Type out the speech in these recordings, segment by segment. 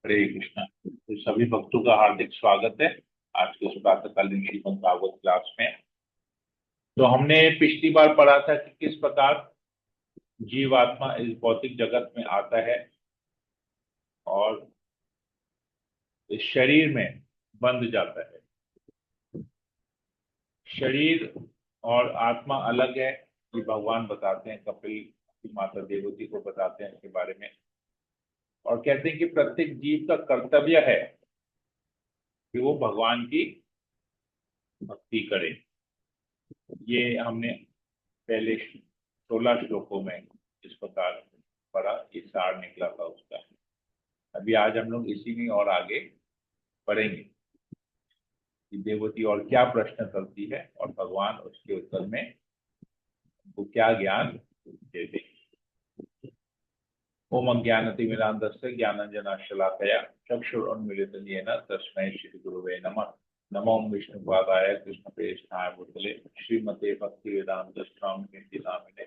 हरे कृष्णा। तो सभी भक्तों का हार्दिक स्वागत है आज के इस प्रातःकालीन श्रीमद् भागवत क्लास में। तो हमने पिछली बार पढ़ा था कि किस प्रकार जीवात्मा इस भौतिक जगत में आता है और इस शरीर में बंध जाता है। शरीर और आत्मा अलग है, ये भगवान बताते हैं, कपिल की माता देवती को बताते हैं इसके बारे में, और कहते हैं कि प्रत्येक जीव का कर्तव्य है कि वो भगवान की भक्ति करे। ये हमने पहले 16 श्लोकों में इस प्रकार पढ़ा, ये सार निकला था उसका। अभी आज हम लोग इसी में और आगे पढ़ेंगे कि देवती और क्या प्रश्न करती है और भगवान उसके उत्तर में वो क्या ज्ञान देते हैं। ओम अज्ञानतिमिरान्धस्य ज्ञानांजनशलाकया चक्षुरुन्मीलितं येन तस्मै श्रीगुरुवे नमः। नमो विष्णुपादाय कृष्णप्रेष्ठाय भूतले श्रीमते भक्तिवेदांत स्वामी नामिने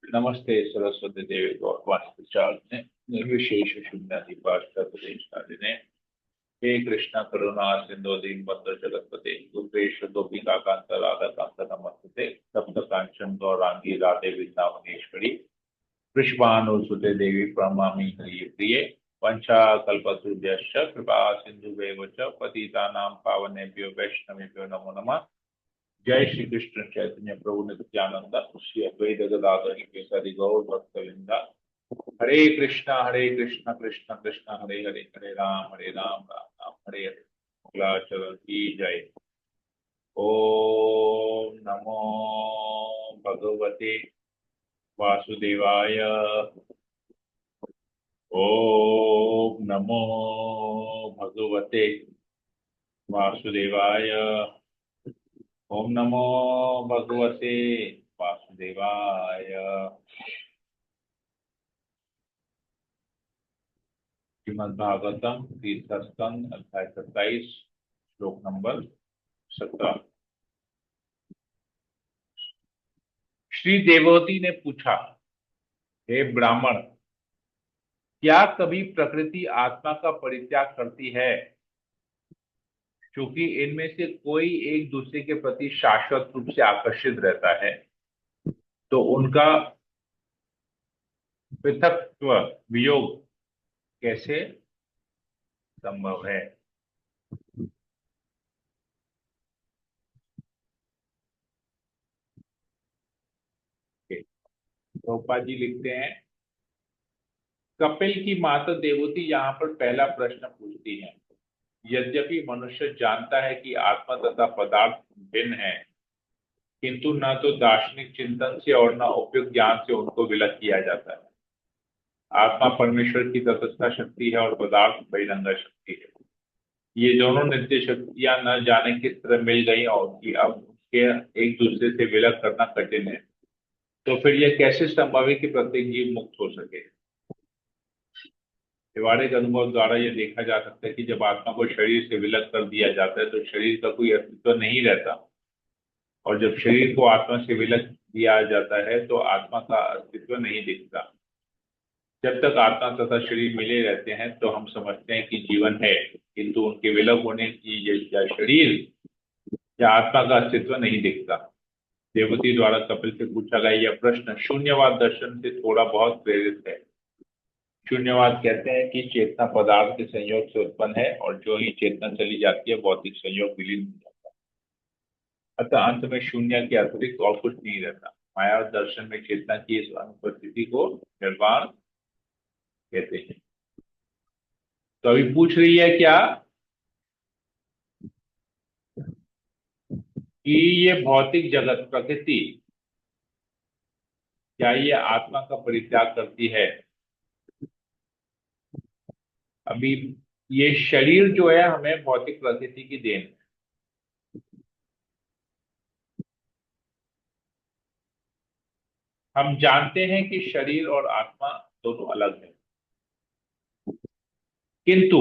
नमस्ते सरस्वती देवी गौरवाणी निर्विशेष शून्याधिपाष्टने हे कृष्ण करुणा सिंधु दीनबंधु जगतपते गोपेश गोपिका कांत राधा कांत नमस्ते सप्त कांचन गौरांगी राधे वृंदावनेश्वरी वृषभानुसुते देवी प्रणमामि हरिप्रिये वंशाकल्पतरुभ्यश्च कृपा सिन्धुभ्येव च पतितानां पावनेभ्यो वैष्णवेभ्यो नमो नमः। जय श्री कृष्ण चैतन्य प्रभु नित्यानंद श्री अद्वैत गदाधर केसरी गौर भक्तवृंदा। हरे कृष्णा कृष्ण कृष्ण हरे हरे, हरे राम राम राम हरे हरे। मंगलाचरण की जय। ओम नमो भगवते वासुदेवाय। ओम नमो भगवते वासुदेवाय। ओम नमो भगवते वासुदेवाय। श्रीमद्भागवतम तीसरा स्कंद अध्याय 27 श्लोक नंबर 17। श्री देववती ने पूछा, हे ब्राह्मण, क्या कभी प्रकृति आत्मा का परित्याग करती है? क्योंकि इनमें से कोई एक दूसरे के प्रति शाश्वत रूप से आकर्षित रहता है, तो उनका पृथक्त्व वियोग कैसे संभव है? प्रभुपाद जी लिखते हैं, कपिल की माता देवती यहाँ पर पहला प्रश्न पूछती है। यद्यपि मनुष्य जानता है कि आत्मा तथा पदार्थ भिन्न है, किंतु न तो दार्शनिक चिंतन से और न उपयुक्त ज्ञान से उनको विलग किया जाता है। आत्मा परमेश्वर की तटस्थ शक्ति है और पदार्थ बहिरंगा शक्ति है। ये दोनों नित्य शक्तियां न जाने किस तरह मिल गई और कि अब उसके एक दूसरे से विलग करना कठिन है। तो फिर यह कैसे संभव है कि प्रत्येक जीव मुक्त हो सके? व्यवहारिक अनुभव द्वारा यह देखा जा सकता है कि जब आत्मा को शरीर से विलग कर दिया जाता है तो शरीर का कोई अस्तित्व नहीं रहता, और जब शरीर को आत्मा से विलग दिया जाता है तो आत्मा का अस्तित्व नहीं दिखता। जब तक आत्मा तथा शरीर मिले रहते हैं तो हम समझते हैं कि जीवन है, किंतु उनके विलग होने की या शरीर या आत्मा का अस्तित्व नहीं दिखता। देवती द्वारा कपिल से पूछा गया यह प्रश्न शून्यवाद दर्शन से थोड़ा बहुत प्रेरित है। शून्यवाद कहते हैं कि चेतना पदार्थ के संयोग से उत्पन्न है और जो ही चेतना चली जाती है भौतिक संयोग विलीन हो जाता है। अतः अंत में शून्य के अतिरिक्त और कुछ नहीं रहता। माया दर्शन में चेतना की इस अनुपस्थिति को निर्वाण कहते हैं। तो अभी पूछ रही है क्या कि ये भौतिक जगत प्रकृति, क्या ये आत्मा का परित्याग करती है? अभी ये शरीर जो है हमें भौतिक प्रकृति की देन है। हम जानते हैं कि शरीर और आत्मा दोनों अलग है, किंतु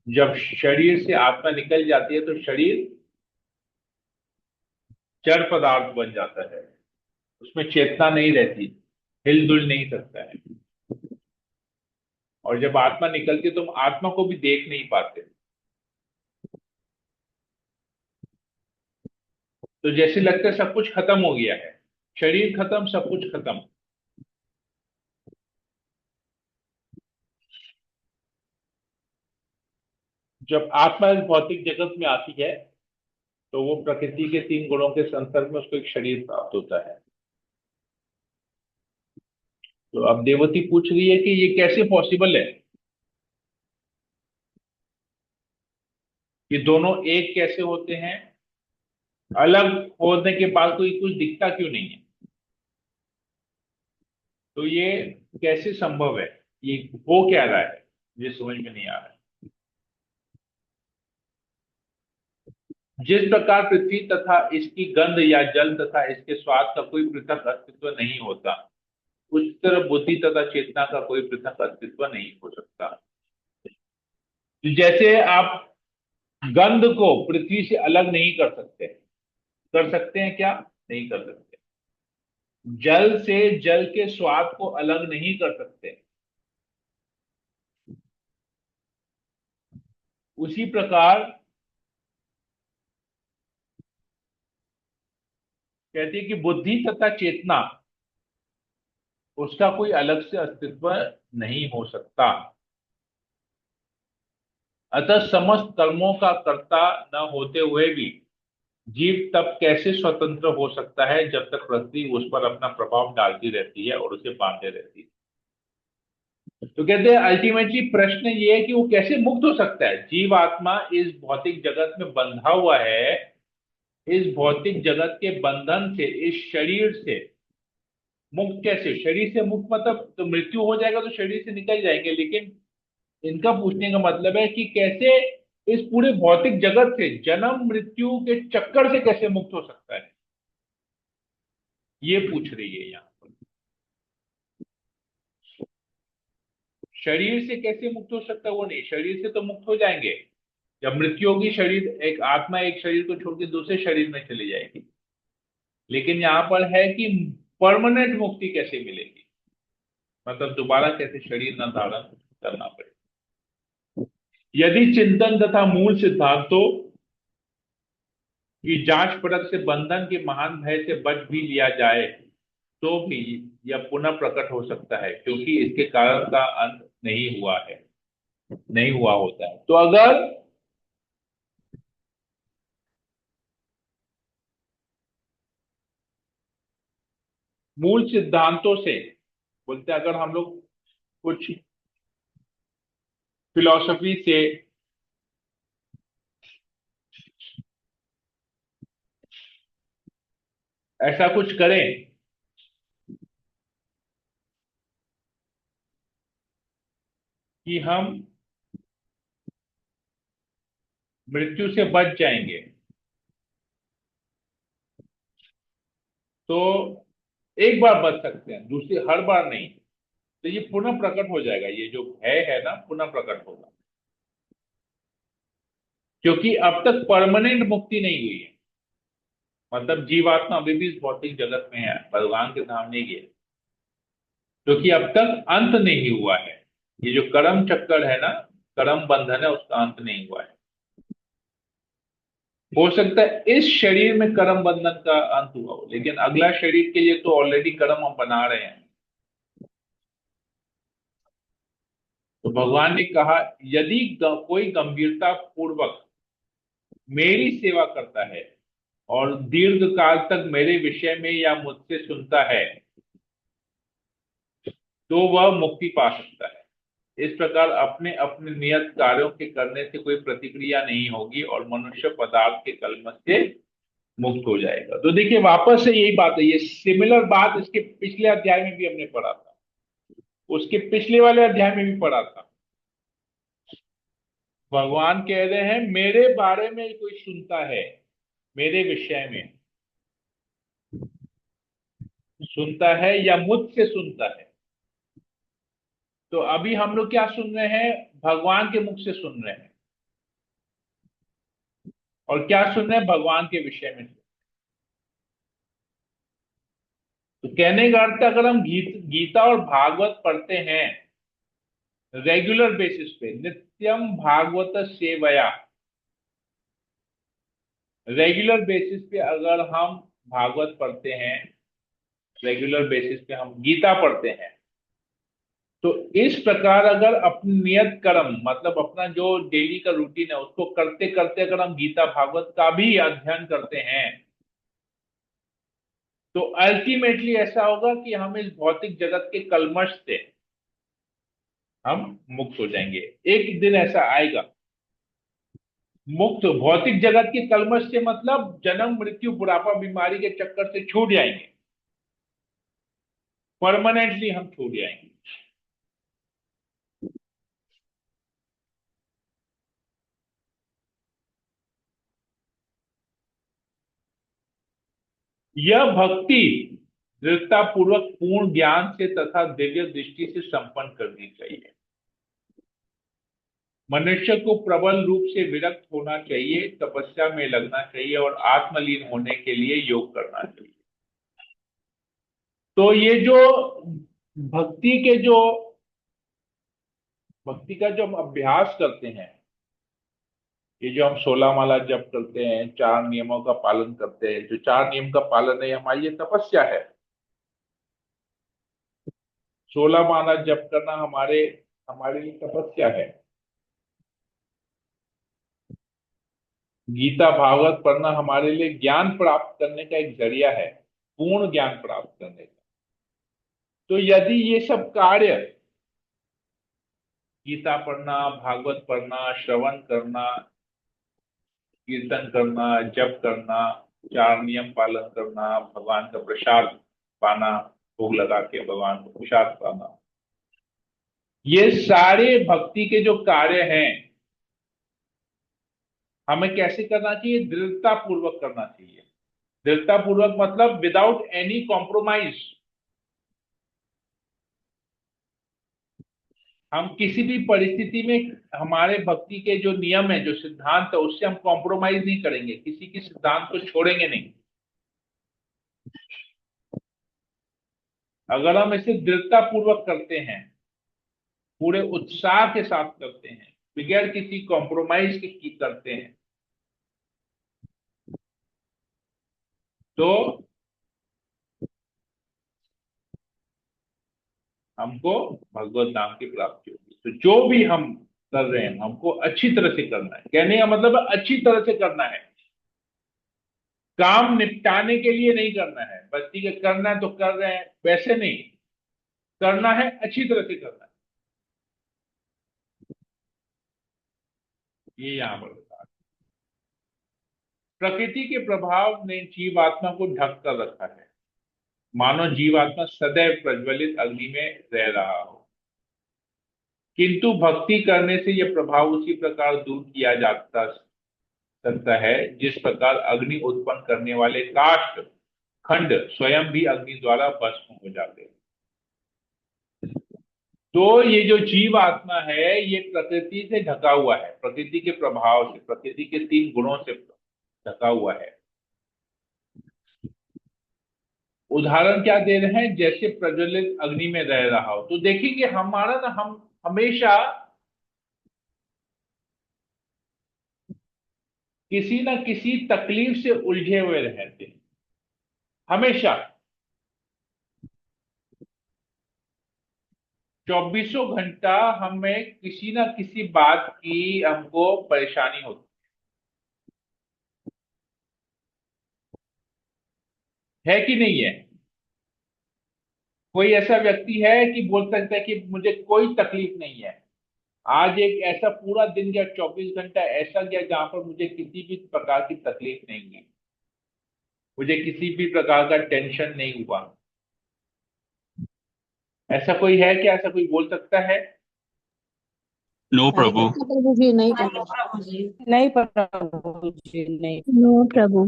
जब शरीर से आत्मा निकल जाती है तो शरीर जड़ पदार्थ बन जाता है, उसमें चेतना नहीं रहती, हिलजुल नहीं सकता है। और जब आत्मा निकलती है तुम आत्मा को भी देख नहीं पाते। तो जैसे लगता है सब कुछ खत्म हो गया है, शरीर खत्म, सब कुछ खत्म। जब आत्मा इस भौतिक जगत में आती है तो वो प्रकृति के तीन गुणों के संसर्ग में उसको एक शरीर प्राप्त होता है। तो अब देवती पूछ रही है कि ये कैसे पॉसिबल है, कि दोनों एक कैसे होते हैं, अलग होने के बाद कोई कुछ दिखता क्यों नहीं है। तो ये कैसे संभव है, ये हो क्या रहा है, ये समझ में नहीं आ रहा है। जिस प्रकार पृथ्वी तथा इसकी गंध या जल तथा इसके स्वाद का कोई पृथक अस्तित्व नहीं होता, उच्चतर बुद्धि तथा चेतना का कोई पृथक अस्तित्व नहीं हो सकता। जैसे आप गंध को पृथ्वी से अलग नहीं कर सकते हैं क्या? नहीं कर सकते। जल से जल के स्वाद को अलग नहीं कर सकते। उसी प्रकार कहती है कि बुद्धि तथा चेतना, उसका कोई अलग से अस्तित्व नहीं हो सकता। अतः समस्त कर्मों का कर्ता न होते हुए भी जीव तब कैसे स्वतंत्र हो सकता है, जब तक प्रकृति उस पर अपना प्रभाव डालती रहती है और उसे बांधे रहती है। तो कहते हैं अल्टीमेटली प्रश्न ये है कि वो कैसे मुक्त हो सकता है। जीव आत्मा इस भौतिक जगत में बंधा हुआ है, इस भौतिक जगत के बंधन से, इस शरीर से मुक्त कैसे? शरीर से मुक्त मतलब तो मृत्यु हो जाएगा तो शरीर से निकल जाएंगे, लेकिन इनका पूछने का मतलब है कि कैसे इस पूरे भौतिक जगत से, जन्म मृत्यु के चक्कर से कैसे मुक्त हो सकता है, ये पूछ रही है यहाँ पर। शरीर से कैसे मुक्त हो सकता है, वो नहीं, शरीर से तो मुक्त हो जाएंगे जब मृत्यु होगी, शरीर, एक आत्मा एक शरीर को छोड़ के दूसरे शरीर में चली जाएगी। लेकिन यहाँ पर है कि परमानेंट मुक्ति कैसे मिलेगी, मतलब दोबारा कैसे शरीर न धारण करना पड़े। यदि चिंतन तथा मूल सिद्धांतों की जांच परख से बंधन के महान भय से बच भी लिया जाए तो भी यह पुनः प्रकट हो सकता है, क्योंकि इसके कारण का अंत नहीं हुआ है, नहीं हुआ होता है। तो अगर मूल सिद्धांतों से बोलते हैं, अगर हम लोग कुछ फिलॉसफी से ऐसा कुछ करें कि हम मृत्यु से बच जाएंगे, तो एक बार बच सकते हैं, दूसरी हर बार नहीं। तो ये पुनः प्रकट हो जाएगा, ये जो भय है ना, पुनः प्रकट होगा, क्योंकि अब तक परमानेंट मुक्ति नहीं हुई है। मतलब जीवात्मा अभी भी इस भौतिक जगत में है, भगवान के धाम नहीं गए, क्योंकि अब तक अंत नहीं हुआ है। ये जो कर्म चक्कर है ना, कर्म बंधन है, उसका अंत नहीं हुआ है। हो सकता है इस शरीर में कर्म बंधन का अंत हुआ हो, लेकिन अगला शरीर के लिए तो ऑलरेडी कर्म हम बना रहे हैं। तो भगवान ने कहा, यदि कोई गंभीरता पूर्वक मेरी सेवा करता है और दीर्घ काल तक मेरे विषय में या मुझसे सुनता है, तो वह मुक्ति पा सकता है। इस प्रकार अपने अपने नियत कार्यों के करने से कोई प्रतिक्रिया नहीं होगी और मनुष्य पदार्थ के कलमश से मुक्त हो जाएगा। तो देखिए वापस से यही बात है, ये सिमिलर बात इसके पिछले अध्याय में भी हमने पढ़ा था, उसके पिछले वाले अध्याय में भी पढ़ा था। भगवान कह रहे हैं मेरे बारे में कोई सुनता है, मेरे विषय में सुनता है या मुझसे सुनता है। तो अभी हम लोग क्या सुन रहे हैं? भगवान के मुख से सुन रहे हैं। और क्या सुन रहे हैं? भगवान के विषय में। तो कहने का अर्थ, अगर हम गीता और भागवत पढ़ते हैं, रेगुलर बेसिस पे, नित्यम भागवत सेवया, रेगुलर बेसिस पे अगर हम भागवत पढ़ते हैं, रेगुलर बेसिस पे हम गीता पढ़ते हैं, तो इस प्रकार अगर अपनी नियत कर्म मतलब अपना जो डेली का रूटीन है उसको करते करते अगर हम गीता भागवत का भी अध्ययन करते हैं, तो अल्टीमेटली ऐसा होगा कि हम इस भौतिक जगत के कलमश से हम मुक्त हो जाएंगे। एक दिन ऐसा आएगा, मुक्त भौतिक जगत के कलमश से मतलब जन्म मृत्यु बुढ़ापा बीमारी के चक्कर से छूट जाएंगे, परमानेंटली हम छूट जाएंगे। यह भक्ति दृढ़ता पूर्वक पूर्ण ज्ञान से तथा दिव्य दृष्टि से संपन्न करनी चाहिए। मनुष्य को प्रबल रूप से विरक्त होना चाहिए, तपस्या में लगना चाहिए और आत्मलीन होने के लिए योग करना चाहिए। तो ये जो भक्ति के जो भक्ति का जो हम अभ्यास करते हैं, ये जो हम 16 माला जप करते हैं, 4 नियमों का पालन करते हैं, जो 4 नियम का पालन है हमारी ये तपस्या है। 16 माला जप करना हमारे हमारे लिए तपस्या है। गीता भागवत पढ़ना हमारे लिए ज्ञान प्राप्त करने का एक जरिया है, पूर्ण ज्ञान प्राप्त करने का। तो यदि ये सब कार्य, गीता पढ़ना, भागवत पढ़ना, श्रवण करना, कीर्तन करना, जप करना, 4 नियम पालन करना, भगवान का प्रसाद पाना, भोग लगा के भगवान को प्रसाद पाना, ये सारे भक्ति के जो कार्य हैं हमें कैसे करना चाहिए? दृढ़ता पूर्वक करना चाहिए। दृढ़ता पूर्वक मतलब विदाउट एनी कॉम्प्रोमाइज। हम किसी भी परिस्थिति में हमारे भक्ति के जो नियम है, जो सिद्धांत है, उससे हम कॉम्प्रोमाइज नहीं करेंगे, किसी की सिद्धांत को छोड़ेंगे नहीं। अगर हम इसे दृढ़ता पूर्वक करते हैं, पूरे उत्साह के साथ करते हैं, बगैर किसी कॉम्प्रोमाइज के की करते हैं, तो हमको भगवत नाम की प्राप्ति होगी। तो जो भी हम कर रहे हैं हमको अच्छी तरह से करना है। कहने का मतलब है अच्छी तरह से करना है, काम निपटाने के लिए नहीं करना है, बस ठीक है करना है तो कर रहे हैं वैसे नहीं, करना है अच्छी तरह से करना है। ये यहां पर बता, प्रकृति के प्रभाव ने जीवात्मा को ढक कर रखा है, मानो जीवात्मा सदैव प्रज्वलित अग्नि में रह रहा हो। किंतु भक्ति करने से यह प्रभाव उसी प्रकार दूर किया जाता सकता है जिस प्रकार अग्नि उत्पन्न करने वाले काष्ठ खंड स्वयं भी अग्नि द्वारा भस्म हो जाते हैं। तो ये जो जीव आत्मा है ये प्रकृति से ढका हुआ है, प्रकृति के प्रभाव से, प्रकृति के 3 गुणों से ढका हुआ है। उदाहरण क्या दे रहे हैं? जैसे प्रज्वलित अग्नि में रह रहा हो। तो देखेंगे हमारा ना, हम हमेशा किसी ना किसी तकलीफ से उलझे हुए रहते हैं, हमेशा 24 घंटा हमें किसी ना किसी बात की हमको परेशानी होती है कि नहीं है? कोई ऐसा व्यक्ति है कि बोल सकता है कि मुझे कोई तकलीफ नहीं है? आज एक ऐसा पूरा दिन गया, 24 घंटा ऐसा गया जहां पर मुझे किसी भी प्रकार की तकलीफ नहीं हुई, मुझे किसी भी प्रकार का टेंशन नहीं हुआ। ऐसा कोई है क्या? ऐसा कोई बोल सकता है? नो नहीं प्रभु। प्रभु जी, नहीं प्रभु। नहीं प्रभु जी, नहीं। नो प्रभु।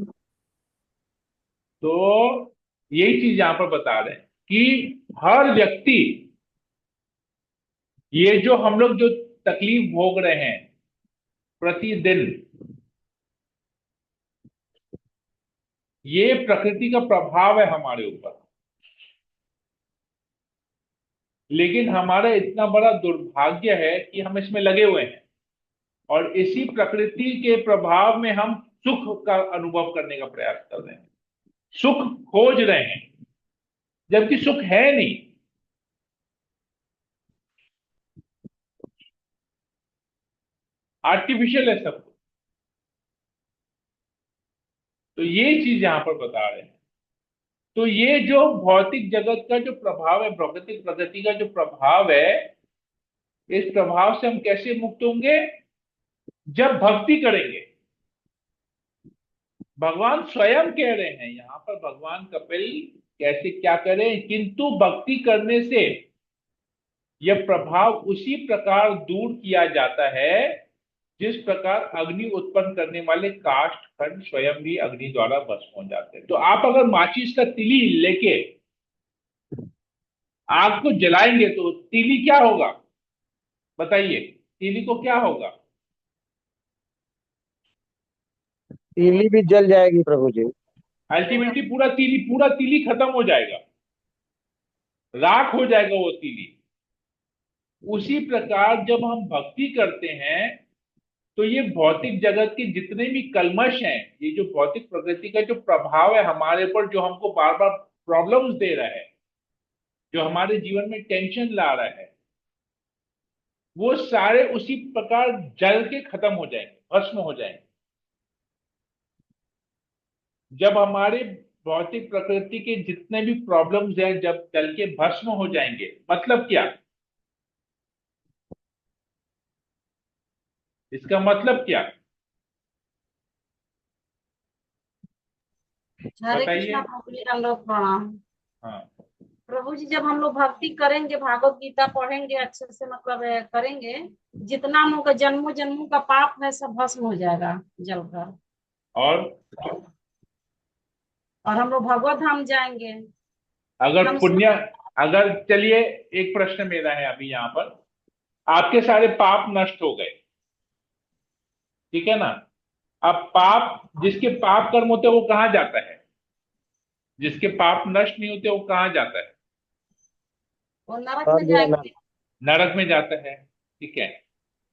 तो यही चीज यहां पर बता रहे हैं कि हर व्यक्ति, ये जो हम लोग जो तकलीफ भोग रहे हैं प्रतिदिन, ये प्रकृति का प्रभाव है हमारे ऊपर। लेकिन हमारा इतना बड़ा दुर्भाग्य है कि हम इसमें लगे हुए हैं और इसी प्रकृति के प्रभाव में हम सुख का अनुभव करने का प्रयास कर रहे हैं, सुख खोज रहे हैं, जबकि सुख है नहीं। आर्टिफिशियल है सब कुछ। तो ये चीज यहां पर बता रहे हैं। तो ये जो भौतिक जगत का जो प्रभाव है, भौतिक प्रकृति का जो प्रभाव है, इस प्रभाव से हम कैसे मुक्त होंगे? जब भक्ति करेंगे। भगवान स्वयं कह रहे हैं यहां पर, भगवान कपिल कैसे क्या करें, किंतु भक्ति करने से यह प्रभाव उसी प्रकार दूर किया जाता है जिस प्रकार अग्नि उत्पन्न करने वाले काष्ठ खंड स्वयं भी अग्नि द्वारा भस्म हो जाते हैं। तो आप अगर माचिस का तिली लेके आग को जलाएंगे तो तीली क्या होगा? बताइए, तीली को क्या होगा? तीली भी जल जाएगी प्रभु जी। अल्टीमेटली पूरा तीली खत्म हो जाएगा, राख हो जाएगा वो तीली। उसी प्रकार जब हम भक्ति करते हैं तो ये भौतिक जगत के जितने भी कल्मश हैं, ये जो भौतिक प्रकृति का जो प्रभाव है हमारे ऊपर, जो हमको बार बार प्रॉब्लम्स दे रहा है, जो हमारे जीवन में टेंशन ला रहा है, वो सारे उसी प्रकार जल के खत्म हो जाएंगे, भस्म हो जाएंगे। जब हमारे भौतिक प्रकृति के जितने भी प्रॉब्लम्स हैं जब जल के भस्म हो जाएंगे, मतलब क्या? इसका मतलब क्या? हरे बताइए। कृष्णा प्रभु जी, हम लोग प्रणाम। हाँ, प्रभु जी, जब हम लोग भक्ति करेंगे, भागवत गीता पढ़ेंगे, अच्छे से मतलब करेंगे, जितना हम लोग का जन्मों जन्मों का पाप है सब भस्म हो जाएगा जलकर, और और हम लोग भगवत धाम जाएंगे। अगर हम पुण्य, अगर चलिए, एक प्रश्न मेरा है अभी यहां पर, आपके सारे पाप नष्ट हो गए, ठीक है ना? अब पाप, जिसके पाप कर्म होते हैं वो कहां जाता है? जिसके पाप नष्ट नहीं होते वो कहां जाता है? वो नरक में स्वर्ग या जाएंगे। नरक में जाता है, ठीक है।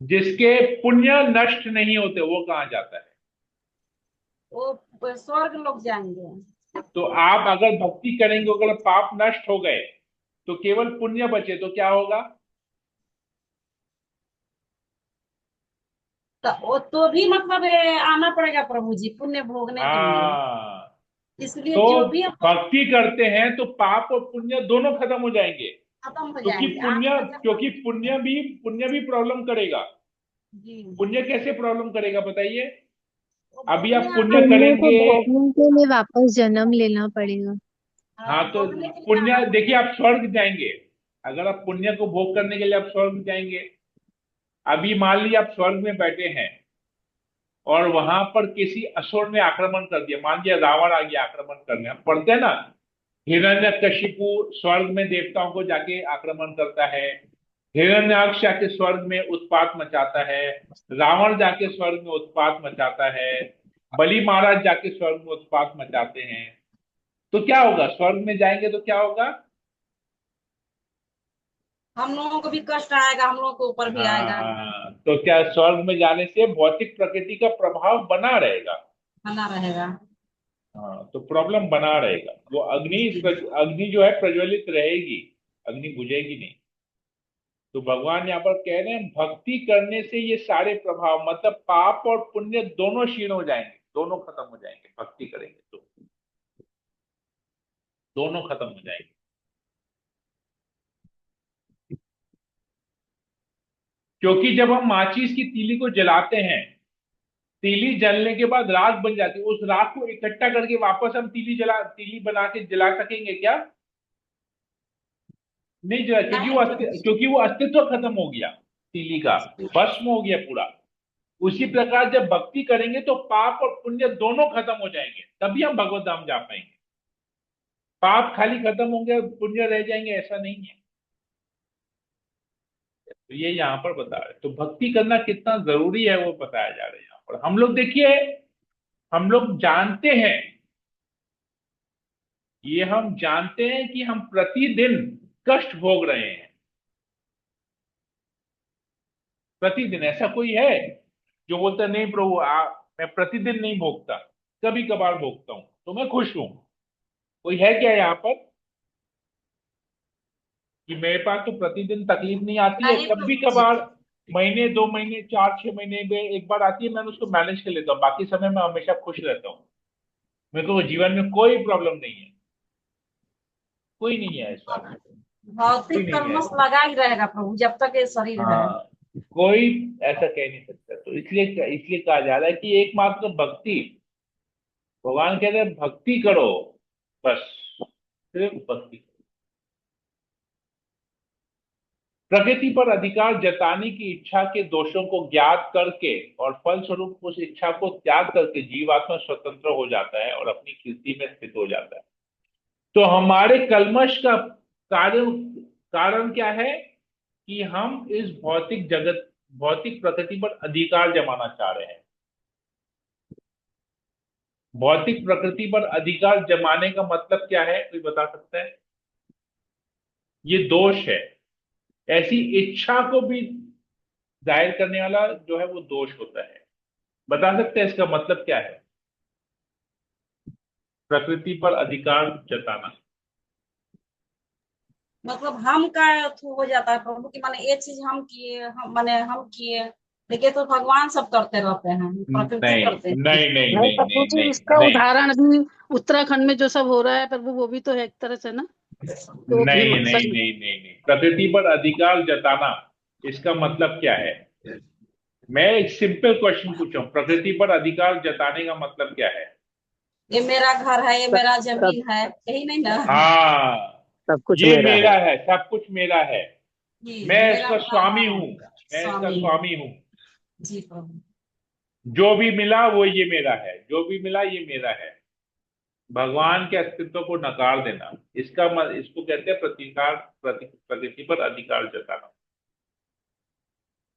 जिसके पुण्य नष्ट नहीं होते वो कहां जाता है? वो स्वर्ग लोग जाएंगे। तो आप अगर भक्ति करेंगे, अगर पाप नष्ट हो गए तो केवल पुण्य बचे तो क्या होगा? तो वो तो भी मतलब आना पड़ेगा प्रभु जी पुण्य भोगने के लिए। हाँ, इसलिए तो जो भी हम भक्ति करते हैं तो पाप और पुण्य दोनों खत्म हो जाएंगे। खत्म हो क्योंकि जाएंगे। पुण्य, आप जब क्योंकि पुण्य भी प्रॉब्लम करेगा। जी पुण्य कैसे प्रॉब्लम करेगा बताइए? वो अभी आप भोगने पुण्य आना पुण्य को करेंगे। भोगने के लिए वापस जन्म लेना पड़ेगा। हाँ, तो भोगने के लिए आना पुण्य देखिए, आप स्वर्ग जाएंगे। अगर आप पुण्य को भोग करने के लिए आप स्वर्ग जाएंगे। अभी मान लीजिए आप स्वर्ग में बैठे हैं और वहां पर किसी असुर ने आक्रमण कर दिया, मान लिया रावण आ गया आक्रमण करने। हम पढ़ते हैं ना, हिरण्यकशिपु स्वर्ग में देवताओं को जाके आक्रमण करता है, हिरण्याक्ष जाके स्वर्ग में उत्पात मचाता है, रावण जाके स्वर्ग में उत्पात मचाता है, बलि महाराज जाके स्वर्ग में उत्पात मचाते हैं। तो क्या होगा? स्वर्ग में जाएंगे तो क्या होगा? हम लोगों को भी कष्ट आएगा, हम लोगों को ऊपर भी आएगा। हाँ, तो क्या स्वर्ग में जाने से भौतिक प्रकृति का प्रभाव बना रहेगा? बना रहेगा। हाँ, तो प्रॉब्लम बना रहेगा। वो अग्नि जो है प्रज्वलित रहेगी, अग्नि बुझेगी नहीं। तो भगवान यहाँ पर कह रहे हैं भक्ति करने से ये सारे प्रभाव, मतलब पाप और पुण्य दोनों क्षीण हो जाएंगे, दोनों खत्म हो जाएंगे। भक्ति करेंगे तो दोनों खत्म हो जाएंगे। क्योंकि जब हम माचिस की तीली को जलाते हैं, तीली जलने के बाद राख बन जाती है, उस राख को इकट्ठा करके वापस हम तीली बना के जला सकेंगे क्या? नहीं जला, क्योंकि वो अस्तित्व खत्म हो गया, तीली का भस्म हो गया पूरा। उसी प्रकार जब भक्ति करेंगे तो पाप और पुण्य दोनों खत्म हो जाएंगे, तभी हम भगवत धाम जा पाएंगे। पाप खाली खत्म होंगे, पुण्य रह जाएंगे, ऐसा नहीं है। तो ये यहाँ पर बता रहे, तो भक्ति करना कितना जरूरी है वो बताया जा रहा है यहाँ पर। हम लोग देखिए, हम लोग जानते हैं, ये हम जानते हैं कि हम प्रतिदिन कष्ट भोग रहे हैं, प्रतिदिन ऐसा कोई है जो बोलता है, नहीं प्रभु मैं प्रतिदिन नहीं भोगता, कभी कभार भोगता हूं तो मैं खुश हूं? कोई है क्या यहाँ पर कि मेरे पास तो प्रतिदिन तकलीफ नहीं आती है, नहीं कभी प्रभु जी। कभार महीने 2 महीने 4 6 महीने में एक बार आती है, मैं उसको मैनेज कर लेता हूँ, बाकी समय मैं हमेशा खुश रहता हूँ, मेरे को जीवन में कोई प्रॉब्लम नहीं है? कोई नहीं है ऐसा, कोई भौतिक नहीं है कर्म से ऐसा। लगा ही रहेगा प्रभु जब तक ये शरीर है। हाँ, कोई ऐसा कह नहीं सकता। तो इसलिए इसलिए कहा जा रहा है कि एकमात्र भक्ति, भगवान कहते हैं भक्ति करो, बस सिर्फ भक्ति। प्रकृति पर अधिकार जताने की इच्छा के दोषों को ज्ञात करके और फलस्वरूप उस इच्छा को त्याग करके जीवात्मा स्वतंत्र हो जाता है और अपनी कीर्ति में स्थित हो जाता है। तो हमारे कल्मश का कारण कारण क्या है कि हम इस भौतिक जगत, भौतिक प्रकृति पर अधिकार जमाना चाह रहे हैं। भौतिक प्रकृति पर अधिकार जमाने का मतलब क्या है, कोई बता सकता है? ये दोष है। ऐसी इच्छा को भी जाहिर करने वाला जो है वो दोष होता है। बता सकते हैं इसका मतलब क्या है? प्रकृति पर अधिकार जताना। मतलब हम का थ्रू हो जाता है प्रभु की, माने ये चीज हम किए, हम माने हम किए, लेकिन तो भगवान सब करते रहते हैं, प्रकृति नहीं करते हैं। नहीं नहीं नहीं नहीं प्रभु नहीं जी, नहीं इसका नहीं उदाहरण अभी उत्तराखंड में जो सब हो रहा है प्रभु, वो भी तो है एक तरह से ना, तो भी नहीं नहीं मकसद। नहीं नहीं नहीं, प्रकृति पर अधिकार जताना इसका मतलब क्या है? मैं एक सिंपल क्वेश्चन पूछा हूं, प्रकृति पर अधिकार जताने का मतलब क्या है? ये मेरा घर है, ये सब मेरा सब जमीन है, यही नहीं ना। हाँ, सब कुछ ये मेरा मेरा है। है, सब कुछ मेरा है, जी, मैं मेरा इसका बड़ा स्वामी है, हूँ, मैं इसका स्वामी है। स्वामी हूँ। जी प्रभु। जो भी मिला वो ये मेरा है, जो भी मिला ये मेरा है। भगवान के अस्तित्व को नकार देना, इसको कहते हैं प्रकृति पर अधिकार जताना।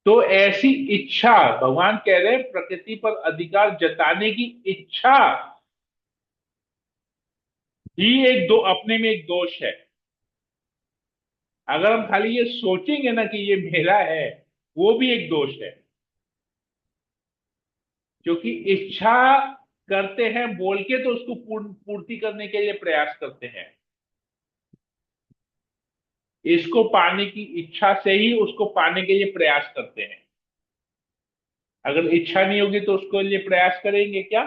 तो ऐसी इच्छा, भगवान कह रहे हैं प्रकृति पर अधिकार जताने की इच्छा ही एक दो अपने में एक दोष है। अगर हम खाली ये सोचेंगे ना कि ये मेरा है, वो भी एक दोष है। क्योंकि इच्छा करते हैं बोल के तो उसको पूर्ति करने के लिए प्रयास करते हैं, इसको पाने की इच्छा से ही उसको पाने के लिए प्रयास करते हैं। अगर इच्छा नहीं होगी तो उसको लिए प्रयास करेंगे क्या?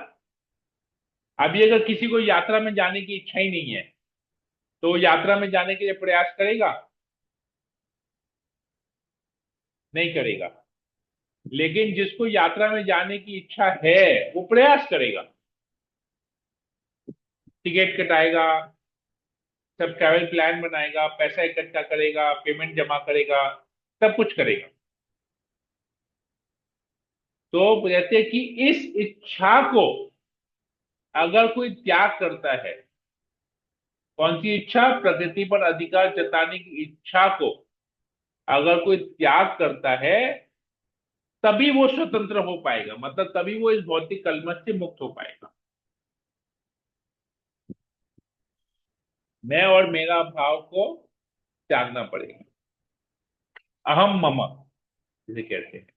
अभी अगर किसी को यात्रा में जाने की इच्छा ही नहीं है तो वो यात्रा में जाने के लिए प्रयास करेगा? नहीं करेगा। लेकिन जिसको यात्रा में जाने की इच्छा है वो प्रयास करेगा, टिकट कटाएगा, सब ट्रैवल प्लान बनाएगा, पैसा इकट्ठा करेगा, पेमेंट जमा करेगा, सब कुछ करेगा। तो कहते हैं कि इस इच्छा को अगर कोई त्याग करता है, कौन सी इच्छा? प्रकृति पर अधिकार जताने की इच्छा को अगर कोई त्याग करता है तभी वो स्वतंत्र हो पाएगा, मतलब तभी वो इस भौतिक कलमश से मुक्त हो पाएगा। मैं और मेरा भाव को त्यागना पड़ेगा। अहम मम जिसे कहते हैं।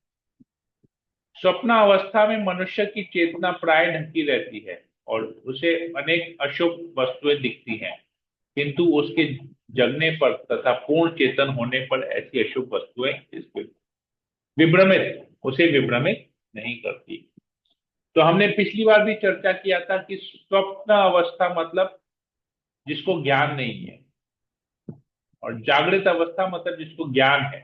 स्वप्न अवस्था में मनुष्य की चेतना प्राय ढकी रहती है और उसे अनेक अशुभ वस्तुएं दिखती हैं, किंतु उसके जगने पर तथा पूर्ण चेतन होने पर ऐसी अशुभ वस्तुएं इसको उसे विभ्रमित नहीं करती। तो हमने पिछली बार भी चर्चा किया था कि स्वप्न अवस्था मतलब जिसको ज्ञान नहीं है, और जागृत अवस्था मतलब जिसको ज्ञान है।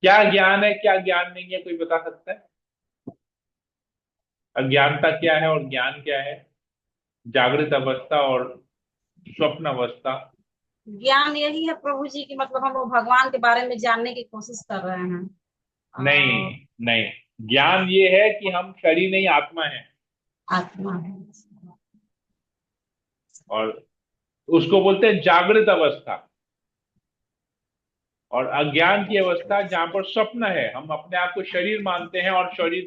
क्या ज्ञान है क्या ज्ञान नहीं है, कोई बता सकता है? अज्ञानता क्या है और ज्ञान क्या है? जागृत अवस्था और स्वप्न अवस्था। ज्ञान यही है प्रभु जी की, मतलब हम लोग भगवान के बारे में जानने की कोशिश कर रहे हैं। नहीं और नहीं, ज्ञान ये है कि हम शरीर नहीं आत्मा है, आत्मा है। और उसको बोलते हैं जागृत अवस्था। और अज्ञान की अवस्था जहां पर स्वप्न है, हम अपने आप को शरीर मानते हैं और शरीर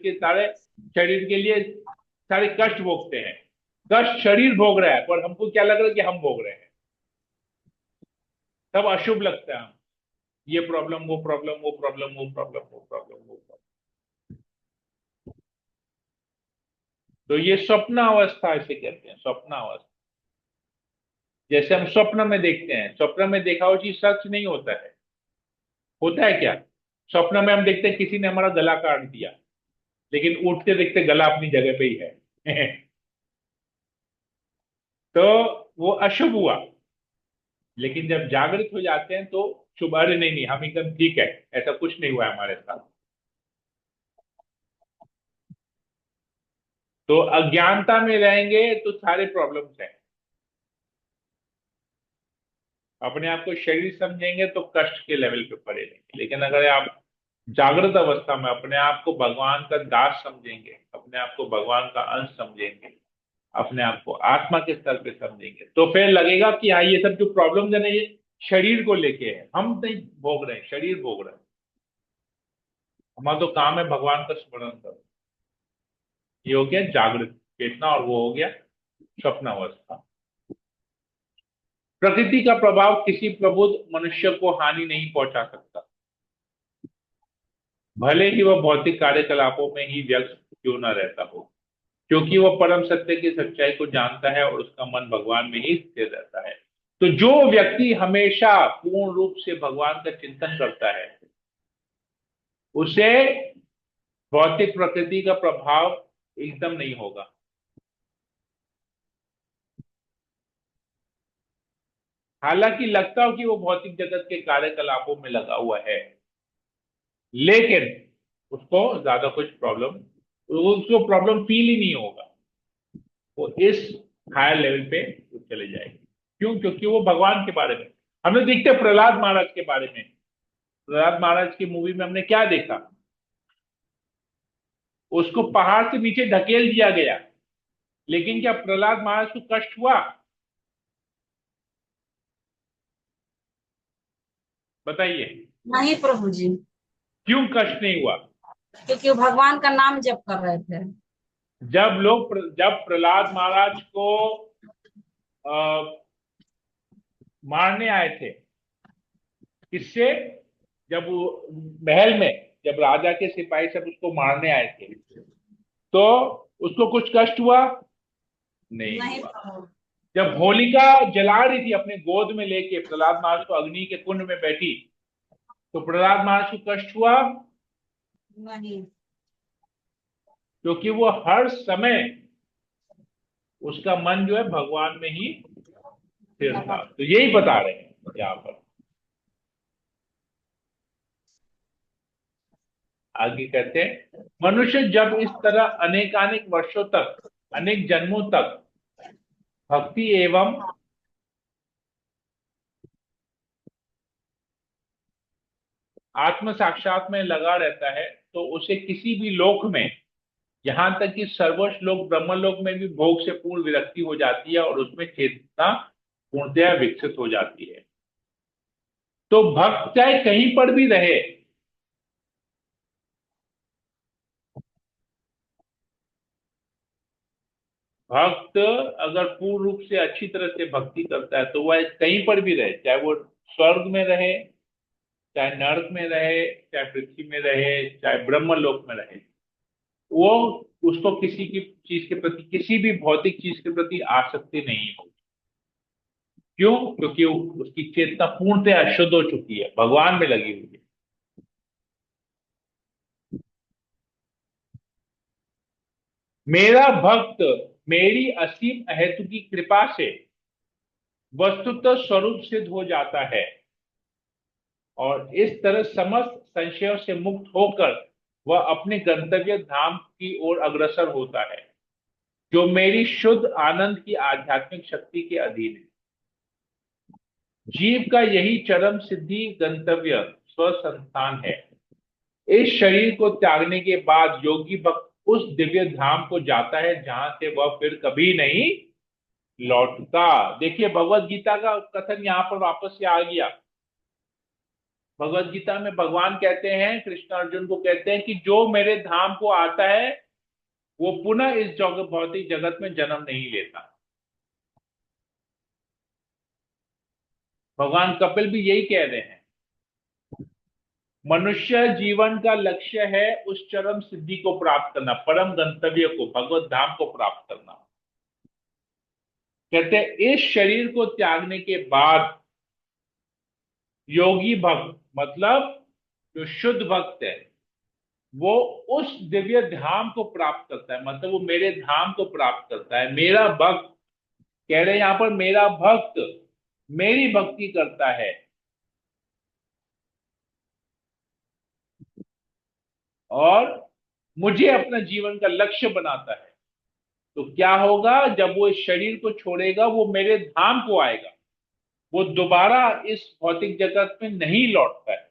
के लिए सारे कष्ट भोगते हैं। कष्ट शरीर भोग रहा है पर हमको क्या लग रहा है कि हम भोग रहे हैं, तब अशुभ लगता है। ये प्रॉब्लम, वो प्रॉब्लम, वो प्रॉब्लम, वो प्रॉब्लम, वो प्रॉब्लम, वो प्रॉब्लम। तो ये स्वप्न अवस्था इसे कहते हैं, स्वप्न अवस्था। जैसे हम स्वप्न में देखते हैं, स्वप्न में देखा हुआ चीज सच नहीं होता है। होता है क्या? स्वप्न में हम देखते हैं किसी ने हमारा गला काट दिया, लेकिन उठते देखते गला अपनी जगह पे ही है। तो वो अशुभ हुआ। लेकिन जब जागृत हो जाते हैं तो शुभ, अरे नहीं नहीं, हम एकदम ठीक है, ऐसा कुछ नहीं हुआ है हमारे साथ। तो अज्ञानता में रहेंगे तो सारे प्रॉब्लम्स हैं। अपने आप को शरीर समझेंगे तो कष्ट के लेवल पे पड़े रहेंगे। लेकिन अगर आप जागृत अवस्था में अपने आप को भगवान का दास समझेंगे, अपने आप को भगवान का अंश समझेंगे, अपने आप को आत्मा के स्तर पे समझेंगे, तो फिर लगेगा कि हाँ, ये सब जो प्रॉब्लम्स है ना, ये शरीर को लेके है, हम नहीं भोग रहे हैं, शरीर भोग रहे हैं। हमारा तो काम है भगवान का स्मरण करो। ये हो गया जागृत चेतना, और वो हो गया स्वप्न अवस्था। प्रकृति का प्रभाव किसी प्रबुद्ध मनुष्य को हानि नहीं पहुंचा सकता, भले ही वह भौतिक कार्यकलापों में ही व्यस्त क्यों न रहता हो, क्योंकि वह परम सत्य की सच्चाई को जानता है और उसका मन भगवान में ही स्थिर रहता है। तो जो व्यक्ति हमेशा पूर्ण रूप से भगवान का चिंतन करता है, उसे भौतिक प्रकृति का प्रभाव एकदम नहीं होगा। हालांकि लगता हो कि वो भौतिक जगत के कार्यकलापों में लगा हुआ है, लेकिन उसको ज्यादा कुछ प्रॉब्लम, उसको प्रॉब्लम फील ही नहीं होगा। वो इस हायर लेवल पे वो चले जाएंगे। क्यों? क्योंकि वो भगवान के बारे में, हमने देखते हैं प्रहलाद महाराज के बारे में। प्रहलाद महाराज की मूवी में हमने क्या देखा? उसको पहाड़ से नीचे धकेल दिया गया, लेकिन क्या प्रहलाद महाराज को कष्ट हुआ? बताइए, नहीं प्रभु जी, क्यों कष्ट नहीं हुआ? क्योंकि वो भगवान का नाम जप कर रहे थे। जब प्रहलाद महाराज को मारने आए थे, किससे? जब वो महल में, जब राजा के सिपाही सब उसको मारने आए थे, तो उसको कुछ कष्ट हुआ? नहीं नहीं हुआ। प्रभु। जब होलिका जला रही थी अपने गोद में लेके प्रहलाद महाराज को, अग्नि के कुंड में बैठी, तो प्रहलाद महाराज को कष्ट हुआ? नहीं। क्योंकि वो हर समय उसका मन जो है भगवान में ही स्थिर था। तो यही बता रहे हैं यहाँ पर। आगे कहते हैं, मनुष्य जब इस तरह अनेकानेक वर्षों तक, अनेक जन्मों तक भक्ति एवं आत्म साक्षात में लगा रहता है, तो उसे किसी भी लोक में, यहां तक कि सर्वोच्च लोक ब्रह्मलोक में भी भोग से पूर्ण विरक्ति हो जाती है और उसमें चेतना पूर्णतया विकसित हो जाती है। तो भक्त चाहे कहीं पर भी रहे, भक्त अगर पूर्ण रूप से अच्छी तरह से भक्ति करता है, तो वह कहीं पर भी रहे, चाहे वो स्वर्ग में रहे, चाहे नर्क में रहे, चाहे पृथ्वी में रहे, चाहे ब्रह्मलोक में रहे, वो, उसको किसी की चीज के प्रति, किसी भी भौतिक चीज के प्रति आसक्ति नहीं होगी। क्यों? क्योंकि उसकी चेतना पूर्णतः अशुद्ध हो चुकी है, भगवान में लगी हुई है। मेरा भक्त मेरी असीम अहेतु की कृपा से वस्तुतः स्वरूप सिद्ध हो जाता है और इस तरह समस्त संशयों से मुक्त होकर वह अपने गंतव्य धाम की ओर अग्रसर होता है, जो मेरी शुद्ध आनंद की आध्यात्मिक शक्ति के अधीन है। जीव का यही चरम सिद्धि गंतव्य स्वसंस्थान है। इस शरीर को त्यागने के बाद योगी भक्त उस दिव्य धाम को जाता है जहां से वह फिर कभी नहीं लौटता। देखिए, भगवत गीता का कथन यहां पर वापस से आ गया। भगवत गीता में भगवान कहते हैं, कृष्ण अर्जुन को कहते हैं कि जो मेरे धाम को आता है वो पुनः इस भौतिक जगत में जन्म नहीं लेता। भगवान कपिल भी यही कह रहे हैं मनुष्य जीवन का लक्ष्य है उस चरम सिद्धि को प्राप्त करना, परम गंतव्य को, भगवत धाम को प्राप्त करना। कहते हैं इस शरीर को त्यागने के बाद योगी भक्त, मतलब जो शुद्ध भक्त है, वो उस दिव्य धाम को प्राप्त करता है, मतलब वो मेरे धाम को प्राप्त करता है। मेरा भक्त, कह रहे हैं यहां पर, मेरा भक्त मेरी भक्ति करता है और मुझे अपना जीवन का लक्ष्य बनाता है। तो क्या होगा, जब वो इस शरीर को छोड़ेगा वो मेरे धाम को आएगा, वो दोबारा इस भौतिक जगत में नहीं लौटता है।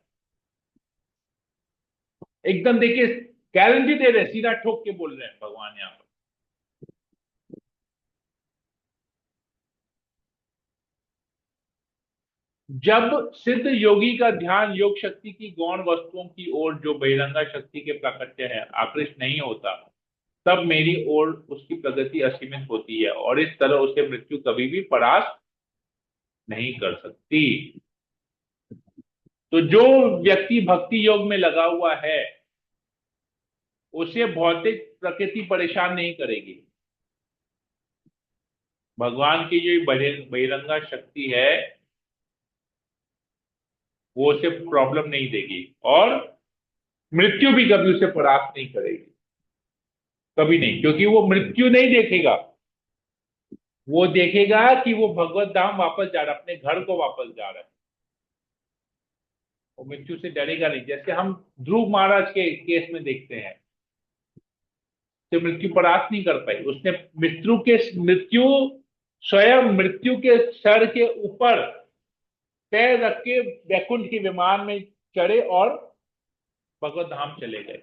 एकदम देखिए, गारंटी दे रहे हैं, सीधा ठोक के बोल रहे हैं भगवान यहां पर। जब सिद्ध योगी का ध्यान योग शक्ति की गौण वस्तुओं की ओर, जो बहिरंगा शक्ति के प्राकट्य है, आकृष्ट नहीं होता, तब मेरी ओर उसकी प्रगति असीमित होती है और इस तरह उसे मृत्यु कभी भी परास्त नहीं कर सकती। तो जो व्यक्ति भक्ति योग में लगा हुआ है उसे भौतिक प्रकृति परेशान नहीं करेगी। भगवान की जो बहिरंगा शक्ति है वो उसे प्रॉब्लम नहीं देगी और मृत्यु भी कभी उसे परास्त नहीं करेगी, कभी नहीं, क्योंकि वो मृत्यु नहीं देखेगा, वो देखेगा कि वो भगवत धाम वापस जा रहा है, अपने घर को वापस जा रहा है। वो मृत्यु से डरेगा नहीं, जैसे हम ध्रुव महाराज के केस में देखते हैं, तो मृत्यु परास्त नहीं कर पाई। उसने मृत्यु स्वयं मृत्यु के सर के ऊपर पैर रख के वैकुंठ के विमान में चढ़े और भगवत धाम चले गए,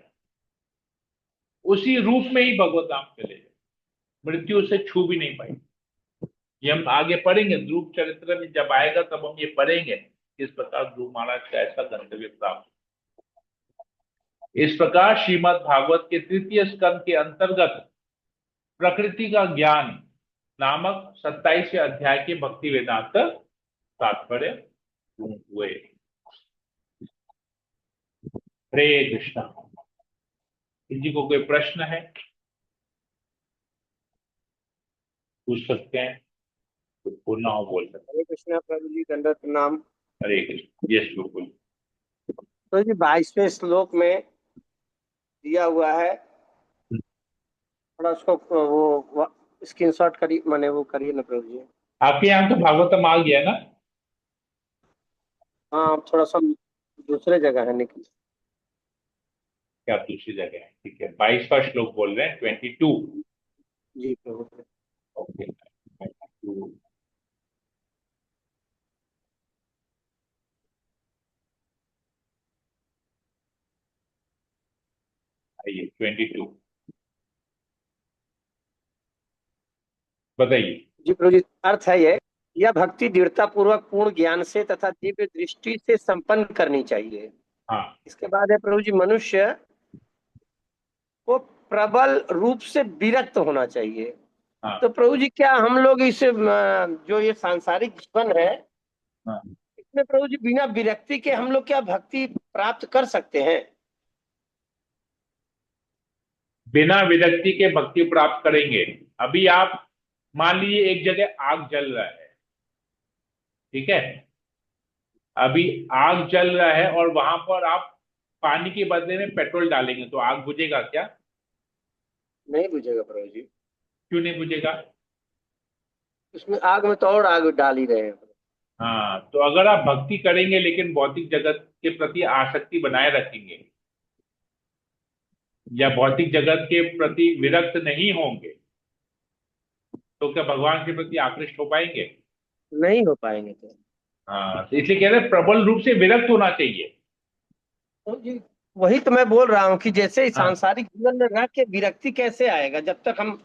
उसी रूप में ही भगवत धाम चले गए, मृत्यु उसे छू भी नहीं पाई। ये हम आगे पढ़ेंगे, ध्रुव चरित्र में जब आएगा तब हम ये पढ़ेंगे किस प्रकार ध्रुव महाराज का ऐसा गंतव्य प्राप्त। इस प्रकार श्रीमद् भागवत के तृतीय स्कंद के अंतर्गत प्रकृति का ज्ञान नामक 27वें अध्याय के भक्ति वेदांत तात्पर्य पूर्ण हुए। हरे कृष्णा। किसी को कोई प्रश्न है पूछ सकते हैं, तो पूर्ण हो बोल सकते हैं। हरे कृष्णा प्रभु जी, दंडवत प्रणाम। हरे कृष्ण। यस बिल्कुल। तो जी 22वें श्लोक में दिया हुआ है, थोड़ा उसको वो स्क्रीनशॉट करिए, माने वो करिए ना प्रभु जी। आपके यहाँ तो भागवतम आ गया ना? हाँ, थोड़ा सा दूसरे जगह है निकल। क्या दूसरी जगह है? ठीक है, 22वां श्लोक बोल रहे हैं, 22। जी प्रभु। ओके, 22। आइए 22 बताइए। जी प्रभु जी, अर्थ है ये, यह भक्ति दृढ़ता पूर्वक पूर्ण ज्ञान से तथा दिव्य दृष्टि से संपन्न करनी चाहिए। हाँ इसके बाद है प्रभु जी, मनुष्य को प्रबल रूप से विरक्त होना चाहिए। हाँ तो प्रभु जी, क्या हम लोग इस जो ये सांसारिक जीवन है, हाँ। इसमें प्रभु जी बिना विरक्ति के हम लोग क्या भक्ति प्राप्त कर सकते हैं? बिना विरक्ति के भक्ति प्राप्त करेंगे। अभी आप मान लीजिए एक जगह आग जल रहा है, ठीक है, अभी आग जल रहा है और वहां पर आप पानी के बदले में पेट्रोल डालेंगे तो आग बुझेगा क्या? नहीं बुझेगा प्रभु जी। क्यों नहीं बुझेगा? उसमें आग में तो और आग डाल ही रहे हैं। हाँ, तो अगर आप भक्ति करेंगे लेकिन भौतिक जगत के प्रति आसक्ति बनाए रखेंगे या भौतिक जगत के प्रति विरक्त नहीं होंगे तो क्या भगवान के प्रति आकृष्ट हो पाएंगे? नहीं हो पाएंगे तो। हाँ, तो इसलिए कह रहे हैं प्रबल रूप से विरक्त होना चाहिए। तो जी वही तो मैं बोल रहा हूँ कि जैसे इस हाँ सांसारिक जीवन में रह के विरक्ति कैसे आएगा, जब तक हम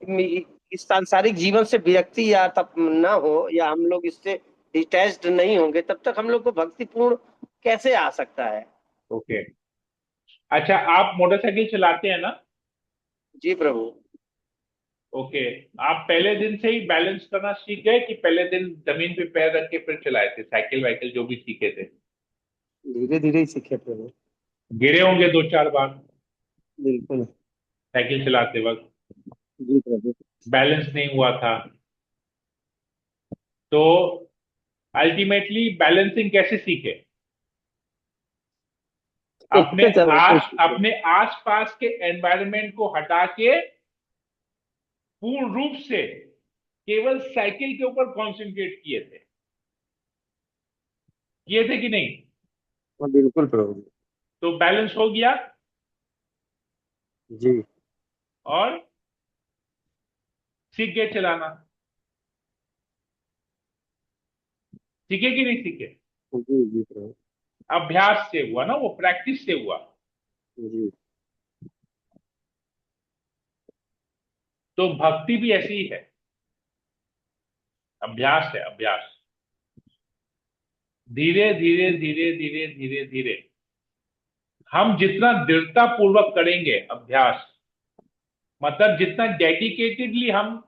इस सांसारिक जीवन से विरक्ति या तब ना हो, या हम लोग इससे डिटैच्ड नहीं होंगे, तब तक हम लोग को भक्ति पूर्ण कैसे आ सकता है? ओके। अच्छा, आप मोटरसाइकिल चलाते हैं ना? जी प्रभु। ओके। आप पहले दिन से ही बैलेंस करना सीख गए कि पहले दिन जमीन पे पैर रख के फिर चलाए थे, साइकिल वाइकिल जो भी सीखे थे? धीरे धीरे ही सीखे प्रभु। गिरे होंगे 2-4 बार बिल्कुल। साइकिल चलाते वक्त, जी प्रभु। बैलेंस नहीं हुआ था। तो अल्टीमेटली बैलेंसिंग कैसे सीखे? अपने सीखते समय से सीखे। अपने आसपास के एनवायरनमेंट को हटा के पूर्ण रूप से केवल साइकिल के ऊपर कॉन्सेंट्रेट किए थे कि नहीं? हाँ, बिल्कुल प्रभु। तो बैलेंस हो गया जी। और सीख गए चलाना। सीखे कि नहीं सीखे? जी जी प्रभु। अभ्यास से हुआ ना, वो प्रैक्टिस से हुआ। जी। तो भक्ति भी ऐसी ही है, अभ्यास है, अभ्यास। धीरे धीरे धीरे धीरे धीरे धीरे हम जितना दृढ़ता पूर्वक करेंगे अभ्यास, मतलब जितना डेडिकेटेडली हम,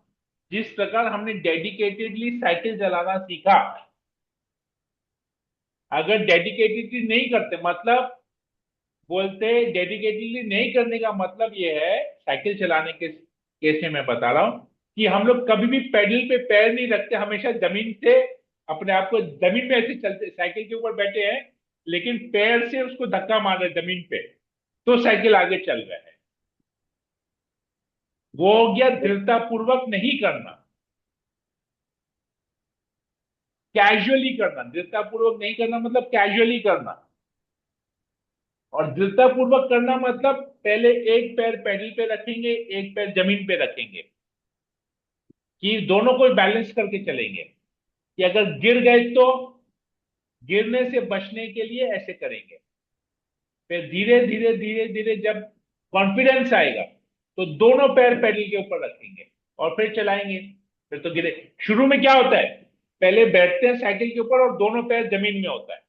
जिस प्रकार हमने डेडिकेटेडली साइकिल चलाना सीखा, अगर डेडिकेटेडली नहीं करते, मतलब बोलते डेडिकेटेडली नहीं करने का मतलब ये है, साइकिल चलाने के केस में मैं बता रहा हूं कि हम लोग कभी भी पेडल पे पैर नहीं रखते, हमेशा जमीन से अपने आप को, जमीन में ऐसे चलते, साइकिल के ऊपर बैठे हैं लेकिन पैर से उसको धक्का मार रहे जमीन पे, तो साइकिल आगे चल रहा है। वो हो गया दृढ़ता पूर्वक नहीं करना, कैजुअली करना। दृढ़ता पूर्वक नहीं करना मतलब कैजुअली करना, और दृढ़ता पूर्वक करना मतलब पहले एक पैर पेडल पे रखेंगे, एक पैर जमीन पे रखेंगे, कि दोनों को बैलेंस करके चलेंगे, कि अगर गिर गए तो गिरने से बचने के लिए ऐसे करेंगे। फिर धीरे धीरे धीरे धीरे जब कॉन्फिडेंस आएगा तो दोनों पैर पेडल के ऊपर रखेंगे और फिर चलाएंगे। फिर तो गिरे, शुरू में क्या होता है, पहले बैठते हैं साइकिल के ऊपर और दोनों पैर जमीन में होता है,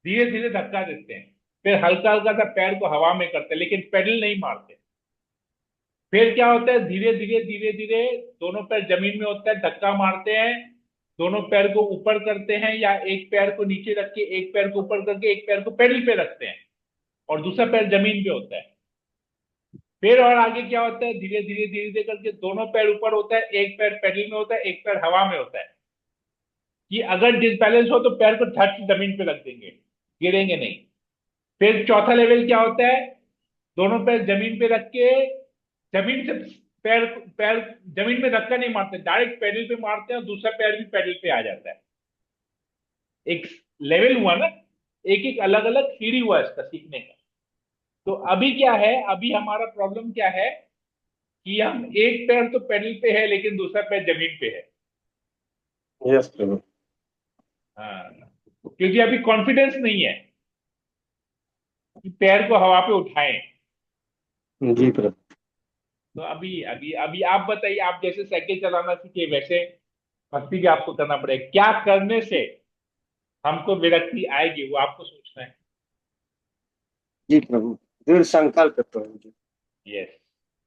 धीरे धीरे धक्का देते हैं, फिर हल्का हल्का सा पैर को हवा में करते हैं लेकिन पेडल नहीं मारते। फिर क्या होता है, धीरे धीरे धीरे धीरे दोनों पैर जमीन में होता है, धक्का मारते हैं, दोनों पैर को ऊपर करते हैं, या एक पैर को नीचे रख के एक पैर को ऊपर करके एक पैर को पेडल पे रखते हैं और दूसरा पैर जमीन पे होता है। फिर और आगे क्या होता है, धीरे धीरे धीरे धीरे करके दोनों पैर ऊपर होता है, एक पैर पेडल में होता है, एक पैर हवा में होता है, कि अगर डिसबैलेंस हो तो पैर को झट से जमीन पे रख देंगे, गिरेंगे नहीं। फिर चौथा लेवल क्या होता है, दोनों पैर जमीन पे रख के जमीन से पैर पैर जमीन में धक्का नहीं मारते, डायरेक्ट पेडल पे मारते हैं और दूसरा पैर भी पेडल पे आ जाता है। एक लेवल हुआ ना, एक एक अलग अलग सीढ़ी हुआ इसका सीखने का। तो अभी क्या है, अभी हमारा प्रॉब्लम क्या है कि हम एक पैर तो पेडल पे है लेकिन दूसरा पैर जमीन पे है। यस प्रभु। हाँ, क्योंकि अभी कॉन्फिडेंस नहीं है कि पैर को हवा पे उठाएं। जी प्रभु। तो अभी अभी अभी आप बताइए, आप जैसे साइकिल चलाना सीखे वैसे भक्ति भी आपको करना पड़ेगा। क्या करने से हमको विरक्ति आएगी वो आपको सोचना है। जी प्रभु, दृढ़ संकल्प प्रभु जी। यस,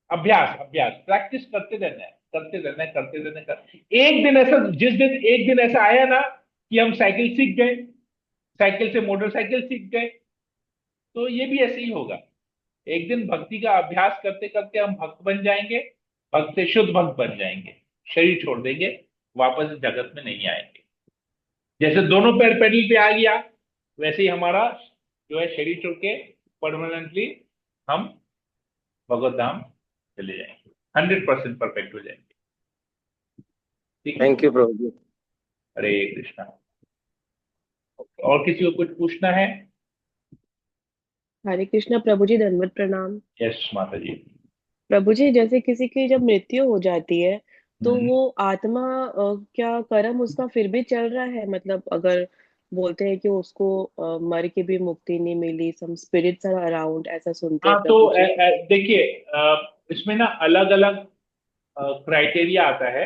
अभ्यास, अभ्यास, प्रैक्टिस करते रहना है, करते रहना है, करते रहना है, एक दिन ऐसा, जिस दिन एक दिन ऐसा आया ना कि हम साइकिल सीख गए, साइकिल से मोटरसाइकिल सीख गए, तो ये भी ऐसे ही होगा। एक दिन भक्ति का अभ्यास करते करते हम भक्त बन जाएंगे, भक्त से शुद्ध भक्त बन जाएंगे, शरीर छोड़ देंगे, वापस इस जगत में नहीं आएंगे। जैसे दोनों पैर पेडल पे आ गया, वैसे ही हमारा जो है शरीर छोड़ के परमानेंटली हम भगवत धाम चले जाएंगे, 100% परफेक्ट हो जाएंगे। ठीक है, थैंक यू प्रभु जी। हरे कृष्णा। और किसी को कुछ पूछना है? हरे कृष्णा प्रभु जी, दंडवत प्रणाम। यस माता जी। प्रभु जी, जैसे किसी की जब मृत्यु हो जाती है तो हम्म। वो आत्मा क्या कर्म उसका फिर भी चल रहा है? मतलब अगर बोलते हैं कि उसको मर के भी मुक्ति नहीं मिली, सम स्पिरिट्स आर अराउंड, ऐसा सुनते हाँ, हैं तो प्रभु जी। देखिए, इसमें ना अलग अलग क्राइटेरिया आता है।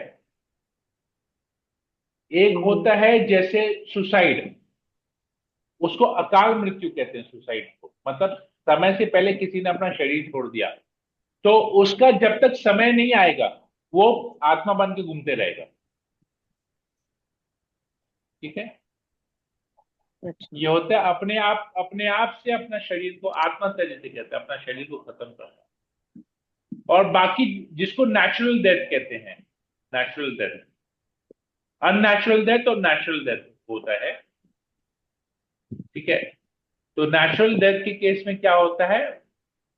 एक होता है जैसे सुसाइड, उसको अकाल मृत्यु कहते हैं सुसाइड को, मतलब समय से पहले किसी ने अपना शरीर छोड़ दिया, तो उसका जब तक समय नहीं आएगा वो आत्मा बन के घूमते रहेगा। ठीक है। अच्छा। ये होता है अपने आप से अपना शरीर को, आत्महत्या जिसे कहते हैं, अपना शरीर को खत्म करना। और बाकी जिसको नेचुरल डेथ कहते हैं, नेचुरल डेथ, अननेचुरल डेथ और नेचुरल डेथ होता है। ठीक है, तो नेचुरल डेथ के केस में क्या होता है,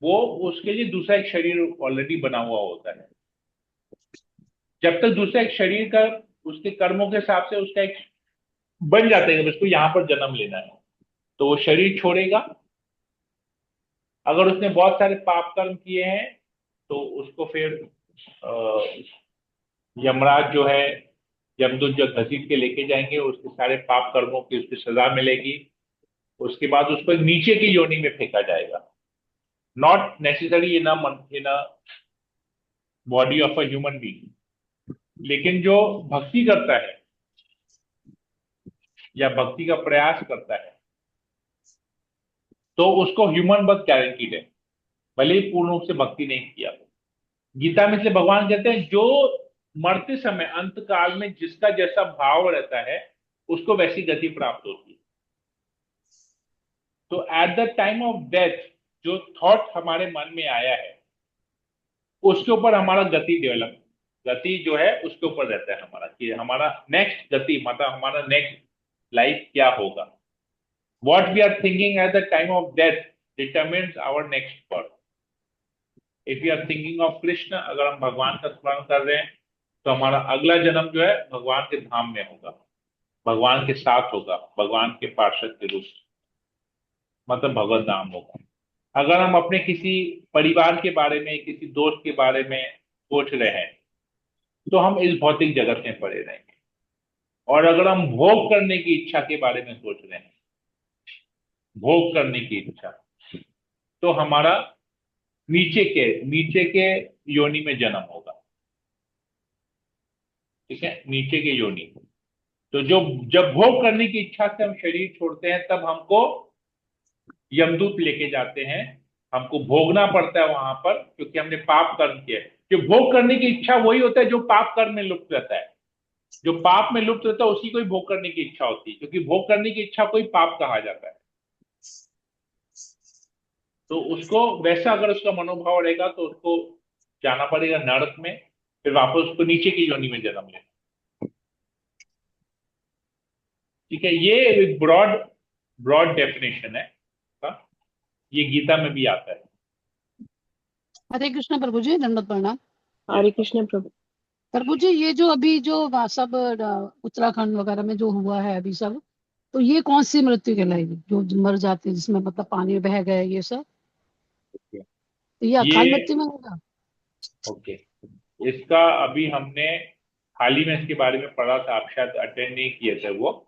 वो उसके लिए दूसरा एक शरीर ऑलरेडी बना हुआ होता है। जब तक दूसरा एक शरीर का उसके कर्मों के हिसाब से उसका एक बन जाता है कि उसको यहाँ पर जन्म लेना है, तो वो शरीर छोड़ेगा। अगर उसने बहुत सारे पाप कर्म किए हैं तो उसको फिर यमराज जो है, यमदूत जो घसीट के लेके जाएंगे, उसके सारे पाप कर्मों की उसकी सजा मिलेगी। उसके बाद उसको एक नीचे की योनि में फेंका जाएगा, not necessary in a body of a human being. लेकिन जो भक्ति करता है या भक्ति का प्रयास करता है तो उसको ह्यूमन बर्थ गारंटीड है, भले ही पूर्ण रूप से भक्ति नहीं किया। गीता में से भगवान कहते हैं जो मरते समय अंत काल में जिसका जैसा भाव रहता है उसको वैसी गति प्राप्त होती है। तो eight the time of death जो थॉट हमारे मन में आया है उसके ऊपर हमारा गति डेवलप, गति जो है उसके ऊपर रहता है हमारा, कि हमारा नेक्स्ट गति मतलब हमारा नेक्स्ट लाइफ क्या होगा। What we are thinking at the time of death determines our next birth. If you are thinking of Krishna, अगर हम भगवान का स्मरण कर रहे हैं तो हमारा अगला जन्म जो है भगवान के धाम में होगा, भगवान के साथ होगा, भगवान के पार्षद के रूप में, मतलब भगवत धाम होगा। अगर हम अपने किसी परिवार के बारे में, किसी दोस्त के बारे में सोच रहे हैं तो हम इस भौतिक जगत में पड़े रहेंगे। और अगर हम भोग करने की इच्छा के बारे में सोच रहे हैं, भोग करने की इच्छा, तो हमारा नीचे के योनि में जन्म होगा। ठीक है, नीचे के योनि। तो जो जब भोग करने की इच्छा से हम शरीर छोड़ते हैं तब हमको यमदूत लेके जाते हैं, हमको भोगना पड़ता है वहां पर, क्योंकि हमने पाप कर्म किया है। जो भोग करने की इच्छा वही होता है जो पाप कर्म में लुप्त रहता है। जो पाप में लुप्त रहता है उसी को ही भोग करने की इच्छा होती है, क्योंकि भोग करने की इच्छा को ही पाप कहा जाता है। तो उसको वैसा अगर उसका मनोभाव रहेगा तो उसको जाना पड़ेगा नरक में, फिर वापस उसको नीचे की योनि में जन्म लेना। ठीक है, ये एक ब्रॉड ब्रॉड डेफिनेशन है का, ये गीता में भी आता है। हरे कृष्ण प्रभु जी, दंडवत प्रणाम। हरे कृष्ण प्रभु। प्रभु जी, ये जो अभी जो सब उत्तराखंड वगैरह में जो हुआ है अभी सब, तो ये कौन सी मृत्यु कहलाएगी जो मर जाते हैं, जिसमें मतलब पानी में बह गए ये सब, तो ये अकाल ये मृत्यु में होगा? ओके, इसका अभी हमने हाल ही में इसके बारे में पढ़ा था, आप शायद अटेंड नहीं किए थे वो।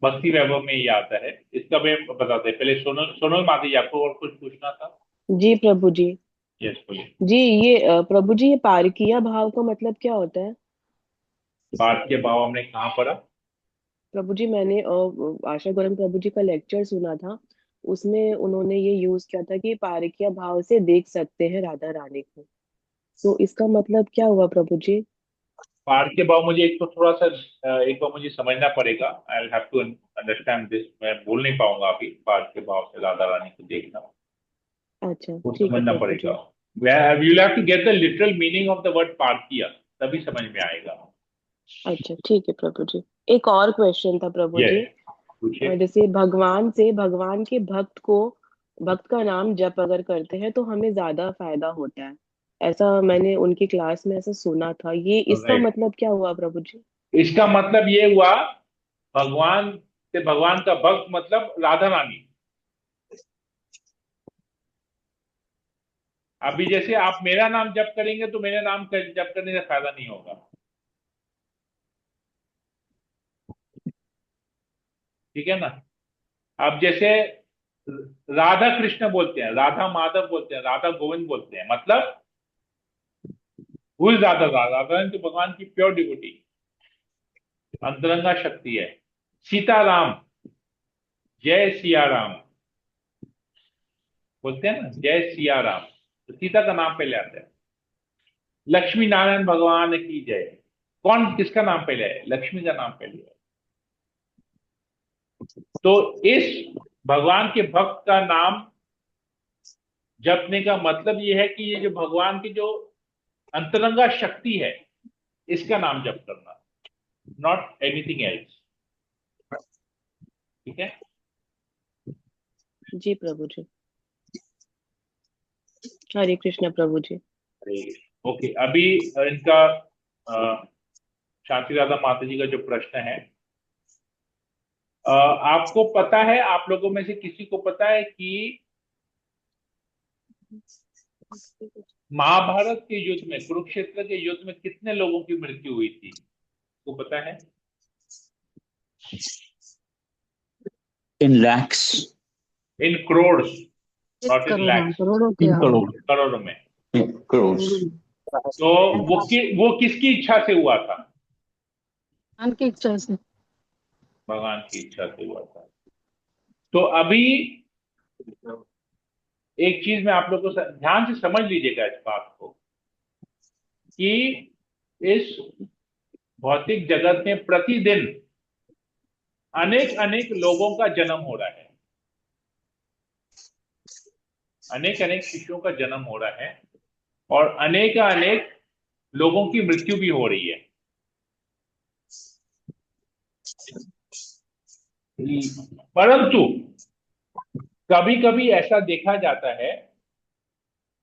भक्ति वैभव में ये आता है। इसका मैं बताते हैं, पहले सोनल सोनल माता जी आपको और कुछ पूछना था। जी प्रभु जी। यस बोलिए। जी ये प्रभु जी, ये पारकीय भाव का मतलब क्या होता है? बात के भाव हमने कहाँ पढ़ा? प्रभु जी मैंने आशा गौरम प्रभु जी का लेक्चर सुना था, उसमें उन्होंने ये यूज किया था कि पारकीय भाव से देख सकते हैं राधा रानी को। तो इसका मतलब क्या हुआ प्रभु जी? पाठ के भाव मुझे एक तो थोड़ा सा एक बार मुझे समझना पड़ेगा, I have to understand this. मैं बोल नहीं पाऊंगा अभी पाठ के भाव से राधा रानी को देखना, अच्छा वो ठीक है समझना प्रभु पड़ेगा। जी। You have to get the literal meaning of the word पार्थिया, तभी समझ में आएगा। अच्छा ठीक है प्रभु जी। एक और क्वेश्चन था प्रभु जी। यस, पूछिए। जैसे भगवान से, भगवान के भक्त को, भक्त का नाम जप अगर करते हैं तो हमें ज्यादा फायदा होता है, ऐसा मैंने उनकी क्लास में ऐसा सुना था। ये इसका राइट, मतलब क्या हुआ प्रभु जी? इसका मतलब ये हुआ, भगवान से भगवान का भक्त मतलब राधा रानी। अभी जैसे आप मेरा नाम जप करेंगे तो मेरा नाम जप करने से फायदा नहीं होगा। ठीक है ना? अब जैसे राधा कृष्ण बोलते हैं, राधा माधव बोलते हैं, राधा गोविंद बोलते हैं, मतलब हुई राधा, राधा रानी तो भगवान की प्योर डिवोटी, अंतरंगा शक्ति है। सीता राम, जय सिया राम बोलते हैं ना, जय सिया राम, तो सीता का नाम पहले आता है। लक्ष्मी नारायण भगवान की जय, कौन किसका नाम पहले है? लक्ष्मी का नाम पहले है। तो इस भगवान के भक्त का नाम जपने का मतलब ये है कि ये जो भगवान की जो अंतरंगा शक्ति है, इसका नाम जप करना, नॉट एनीथिंग एल्स। ठीक है? जी प्रभु जी। हरे कृष्णा प्रभु जी। ओके, अभी इनका शांति राधा माता जी का जो प्रश्न है, आपको पता है, आप लोगों में से किसी को पता है कि महाभारत के युद्ध में, कुरुक्षेत्र के युद्ध में कितने लोगों की मृत्यु हुई थी? को पता है? In lakhs. इन करोड़, एक नॉट इन करोड़, लैक्स, करोड़ों के, In हाँ, crore. करोड़ों में। In crores. तो वो किसकी इच्छा से हुआ था? भगवान की इच्छा से। भगवान की इच्छा से हुआ था। तो अभी एक चीज मैं आप लोगों को ध्यान से समझ लीजिएगा इस बात को, कि इस भौतिक जगत में प्रतिदिन अनेक अनेक लोगों का जन्म हो रहा है, अनेक अनेक शिशुओं का जन्म हो रहा है, और अनेक अनेक लोगों की मृत्यु भी हो रही है। परंतु कभी कभी ऐसा देखा जाता है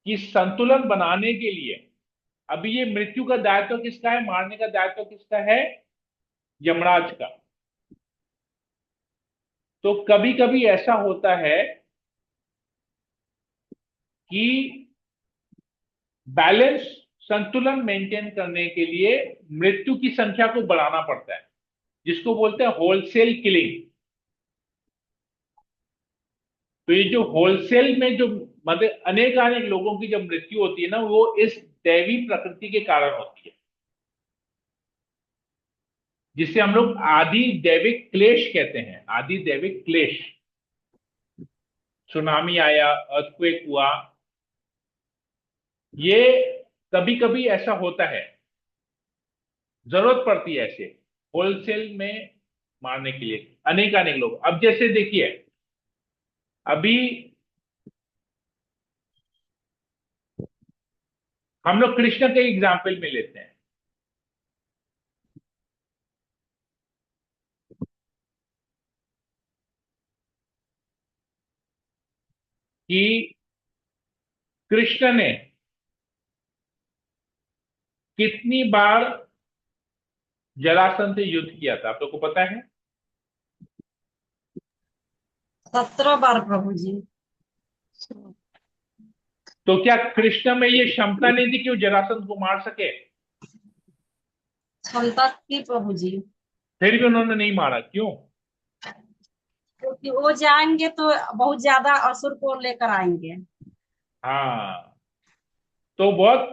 कि संतुलन बनाने के लिए, अभी ये मृत्यु का दायित्व किसका है, मारने का दायित्व किसका है? यमराज का। तो कभी कभी ऐसा होता है कि बैलेंस, संतुलन मेंटेन करने के लिए मृत्यु की संख्या को बढ़ाना पड़ता है, जिसको बोलते हैं होलसेल किलिंग। तो ये जो होलसेल में जो मतलब अनेक अनेक लोगों की जब मृत्यु होती है ना, वो इस दैवी प्रकृति के कारण होती है, जिसे हम लोग आदि दैविक क्लेश कहते हैं। आदि दैविक क्लेश, सुनामी आया, अर्थक्वेक हुआ, ये कभी कभी ऐसा होता है, जरूरत पड़ती है ऐसे होलसेल में मारने के लिए अनेक अनेक लोग। अब जैसे देखिए, अभी हम लोग कृष्ण के एग्जाम्पल में लेते हैं कि कृष्ण ने कितनी बार जरासंध से युद्ध किया था, आप लोग को पता है? 17 बार प्रभु जी। तो क्या कृष्ण में ये क्षमता नहीं थी कि वो जरासंध को मार सके? क्षमता थी प्रभु जी, फिर भी उन्होंने नहीं मारा, क्यों? क्योंकि वो जाएंगे तो बहुत ज्यादा असुर को लेकर आएंगे। हाँ, तो बहुत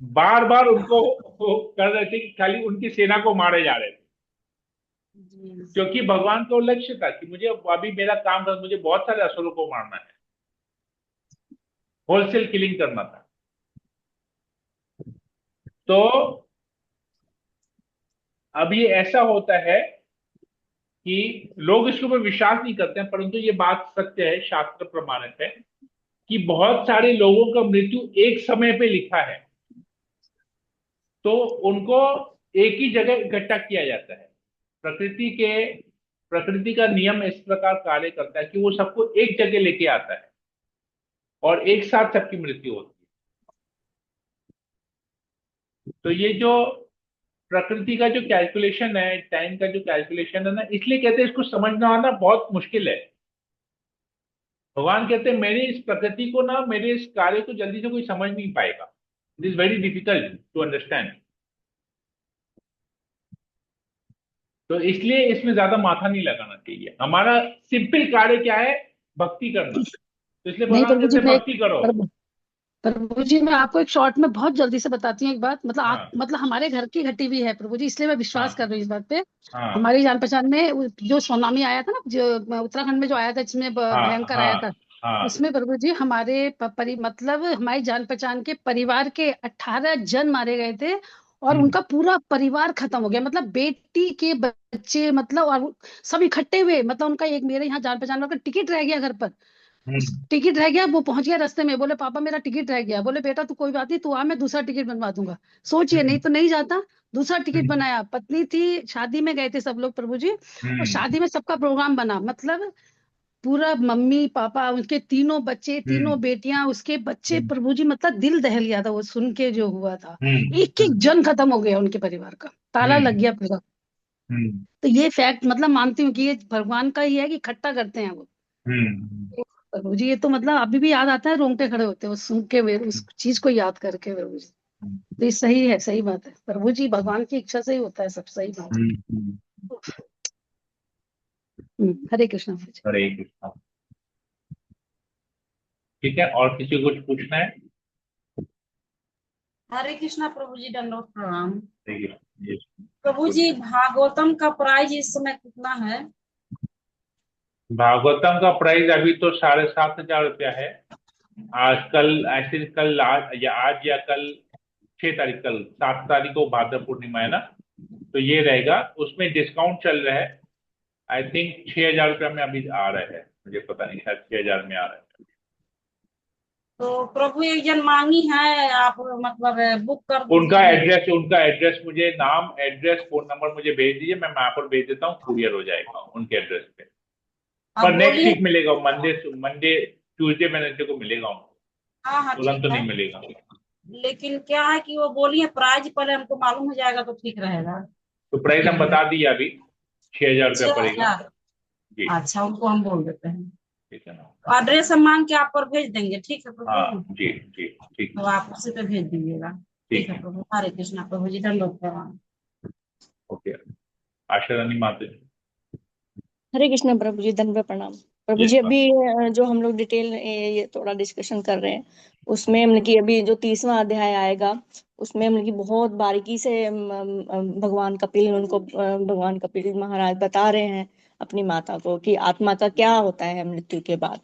बार बार उनको वो कर रहे थे कि खाली उनकी सेना को मारे जा रहे थे, जी। क्योंकि भगवान का लक्ष्य था कि मुझे अभी मेरा काम था, मुझे बहुत सारे असुरों को मारना है, होलसेल किलिंग करना था। तो अब ये ऐसा होता है कि लोग इसके ऊपर विश्वास नहीं करते हैं, परंतु ये बात सत्य है, शास्त्र प्रमाणित है कि बहुत सारे लोगों का मृत्यु एक समय पे लिखा है, तो उनको एक ही जगह इकट्ठा किया जाता है। प्रकृति का नियम इस प्रकार कार्य करता है कि वो सबको एक जगह लेके आता है और एक साथ सबकी मृत्यु होती है। तो ये जो प्रकृति का जो कैलकुलेशन है, टाइम का जो कैलकुलेशन है ना, इसलिए कहते हैं इसको समझना आना बहुत मुश्किल है। भगवान कहते हैं मेरे इस प्रकृति को ना, मेरे इस कार्य को जल्दी से कोई समझ नहीं पाएगा। It is very difficult to understand. तो इसलिए इसमें ज्यादा माथा नहीं लगाना चाहिए। हमारा सिंपल कार्य क्या है? भक्ति करना। तो इसलिए नहीं भगवान प्रभु जी, कहते हैं भक्ति करो। प्रभु जी मैं आपको एक शॉर्ट में बहुत जल्दी से बताती हूँ एक बात, मतलब आप हाँ मतलब हमारे घर की घटी हुई है प्रभु जी, इसलिए मैं विश्वास कर हाँ रही हूँ इस बात पे। हाँ हमारी जान पहचान में जो सुनामी आया था ना, जो उत्तराखंड में जो आया था, जिसमें हाँ भयंकर हाँ आया था, हाँ उसमें प्रभु जी हमारे मतलब हमारी जान पहचान के परिवार के 18 जन मारे गए थे। और उनका पूरा परिवार खत्म हो गया, मतलब बेटी के बच्चे, मतलब और सब इकट्ठे हुए, मतलब उनका एक मेरे यहाँ जान पहचान का टिकट रह गया घर पर। टिकट रह गया, वो पहुंच गया रास्ते में, बोले पापा मेरा टिकट रह गया। बोले बेटा तू कोई बात नहीं, तू आ, मैं दूसरा टिकट बनवा दूंगा। सोचिए, नहीं तो नहीं जाता। दूसरा टिकट बनाया, पत्नी थी, शादी में गए थे सब लोग प्रभु जी, और शादी में सबका प्रोग्राम बना, मतलब पूरा मम्मी पापा, उसके तीनों बच्चे, तीनों बेटियां, उसके बच्चे प्रभु जी, मतलब दिल दहल गया था वो सुन के जो हुआ था। एक एक जन खत्म हो गया उनके परिवार का, ताला लग गया पूरा। तो ये फैक्ट मतलब मानती हूँ कि ये भगवान का ही है कि इकट्ठा करते हैं वो प्रभु जी। ये तो मतलब अभी भी याद आता है, रोंगटे खड़े होते हैं वो सुन के, उस चीज को याद करके प्रभु जी। तो ये सही है, सही बात है प्रभु जी, भगवान की इच्छा से ही होता है सब, सही बात है। हरे कृष्णा प्रभु जी। हरे कृष्णा। ठीक है, और किसी को कुछ पूछना है? हरे कृष्णा प्रभु जी, दंडवत प्रणाम। ठीक है, जी। प्रभु जी, भागवतम का प्राइस इस समय कितना है? भागवतम का प्राइस अभी तो 7,500 है। कल ऐसे, कल आज या कल 6 तारीख, कल 7 तारीख को भाद्र पूर्णिमा है ना, तो ये रहेगा। उसमें डिस्काउंट चल रहा है, आई थिंक 6,000 रुपया में अभी आ रहा है, मुझे पता नहीं, शायद 6,000 में आ रहा है। तो प्रभु एक जन मांगी है, आप मतलब बुक कर उनका एड्रेस मुझे, नाम, एड्रेस, फोन नंबर मुझे भेज दीजिए, मैं यहाँ पर भेज देता हूँ, कुरियर हो जाएगा उनके एड्रेस पे। पर नेक्स्ट वीक मिलेगा, मंडे ट्यूसडे वेडनेसडे को मिलेगा उनको, हाँ हाँ तुरंत ठीक तो है। नहीं मिलेगा। लेकिन क्या है कि वो बोली है प्राइस पहले हमको मालूम हो जाएगा तो ठीक रहेगा। तो प्राइस हम बता दिए अभी, 6,000 रुपया पड़ेगा 6,000? जी। अच्छा, उनको हम बोल देते हैं। ठीक है ना? एड्रेस हम मांग के आप पर भेज देंगे, ठीक है हाँ प्रभु? जी जी, ठीक तो आप उसी पे भेज दीजिएगा। ठीक है प्रभु। हरे कृष्णा प्रभु जी, दंडवत प्रणाम। ओके। आशा रानी माता जी। हरे कृष्णा प्रभु जी, दंडवत प्रणाम। प्रभु Yes, जी, अभी जो हम लोग डिटेल ये थोड़ा डिस्कशन कर रहे हैं, उसमें मतलब कि अभी जो 30वां अध्याय आएगा, उसमें मतलब कि बहुत बारीकी से भगवान कपिल महाराज बता रहे हैं अपनी माता को कि आत्मा का क्या होता है मृत्यु के बाद।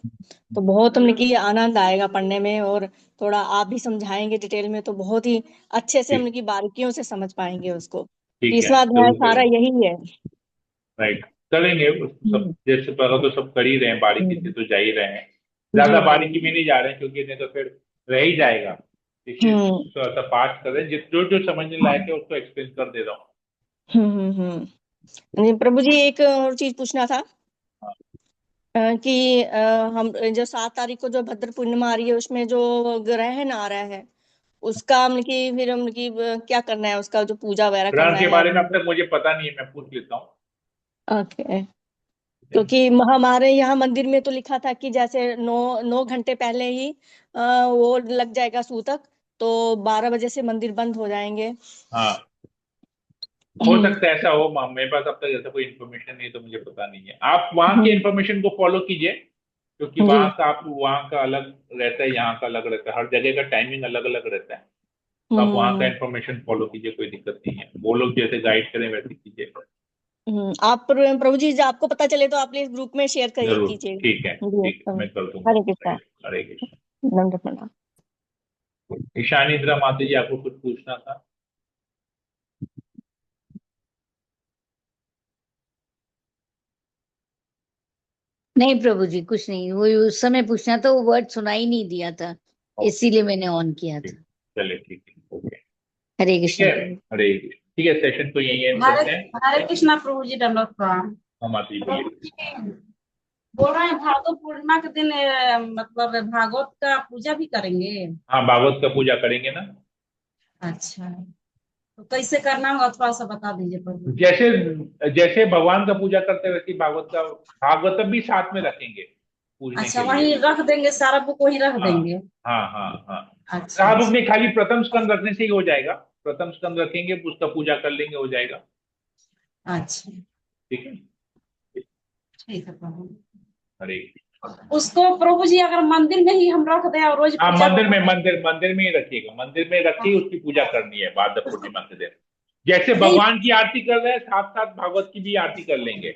तो बहुत मतलब कि आनंद आएगा पढ़ने में, और थोड़ा आप भी समझाएंगे डिटेल में तो बहुत ही अच्छे से मतलब कि बारीकियों से समझ पाएंगे उसको। ठीक है, 30वां अध्याय जरूर सारा करेंगे। यही है। राइट, करेंगे सब, जैसे पहले तो सब कर ही रहे हैं, बारीकी से तो जा ही रहे हैं, ज्यादा बारीकी में नहीं जा रहे हैं, क्योंकि नहीं तो फिर रह ही जाएगा। इसलिए सा पाठ कर रहे हैं, जो जो समझने लायक है उसको एक्सप्लेन कर दे रहा हूँ। नहीं, प्रभु जी एक और चीज पूछना था कि हम जो 7 तारीख को जो भद्र पूर्णिमा आ रही है, उसमें जो ग्रहण आ रहा है, उसका मतलब कि फिर मतलब कि क्या करना है, उसका जो पूजा वगैरह ग्रहण करना के है। बारे में अब तक मुझे पता नहीं है, मैं पूछ लेता हूँ। ओके। क्योंकि हमारे यहाँ मंदिर में तो लिखा था कि जैसे 9 घंटे पहले ही वो लग जाएगा सूतक, तो 12 बजे से मंदिर बंद हो जाएंगे। हाँ, हो सकता है ऐसा हो, मेरे पास अब तक ऐसा कोई इन्फॉर्मेशन नहीं है, तो मुझे पता नहीं है। आप वहाँ के इन्फॉर्मेशन को फॉलो कीजिए, क्योंकि वहाँ का अलग रहता है, यहाँ का अलग रहता है, हर जगह का टाइमिंग अलग अलग रहता है। तो आप वहाँ का इन्फॉर्मेशन फॉलो कीजिए, कोई दिक्कत नहीं है। वो लोग जैसे गाइड करें वैसे कीजिए। आप प्रभु जी, जो आपको पता चले तो आप प्लीज ग्रुप में शेयर जरूर, कीजिए। ठीक है, ठीक है, मैं कर दूंगा। हरे कृष्णा। हरे कृष्ण। दंडवत प्रणाम। ईशानी इंदिरा माता जी, आपको कुछ पूछना था? नहीं प्रभु जी, कुछ नहीं, वो उस समय पूछना था, वो वर्ड सुनाई नहीं दिया था, इसीलिए मैंने ऑन किया था। चलिए, ठीक है, ओके। हरे ठीक कृष्ण है, प्रभु। हरे कृष्ण। ठीक है, सेशन को यही एंड करते हैं। हरे कृष्णा प्रभु जी, दंडवत प्रणाम। हम माता जी प्रभु बोलिए। जी, बोल रहे हैं भादो पूर्णिमा के दिन मतलब भागवत का पूजा भी करेंगे? हाँ, भागवत का पूजा करेंगे ना। अच्छा, तो कैसे करना होगा थोड़ा सा बता दीजिए प्रभु। जैसे जैसे भगवान का पूजा करते हैं, वैसे ही भागवतम भी साथ में रखेंगे पूजने अच्छा, के वहीं लिए। रख देंगे, सारा बुक वहीं रख हाँ देंगे? हाँ हाँ हाँ। अच्छा सारा बुक अच्छा में खाली प्रथम स्कंद रखने से ही हो जाएगा, प्रथम स्कंद रखेंगे, उसका पूजा कर लेंगे, हो जाएगा। अच्छा, ठीक है, ठीक है प्रभु। हरे। उसको प्रभु जी अगर मंदिर में ही हम रख दें और रोज हाँ, पूजा मंदिर में ही रखिएगा, मंदिर में रखिए, उसकी पूजा करनी है भाद्र पूर्णिमा के दिन। जैसे नहीं, भगवान की आरती कर रहे हैं, साथ साथ भागवत की भी आरती कर लेंगे,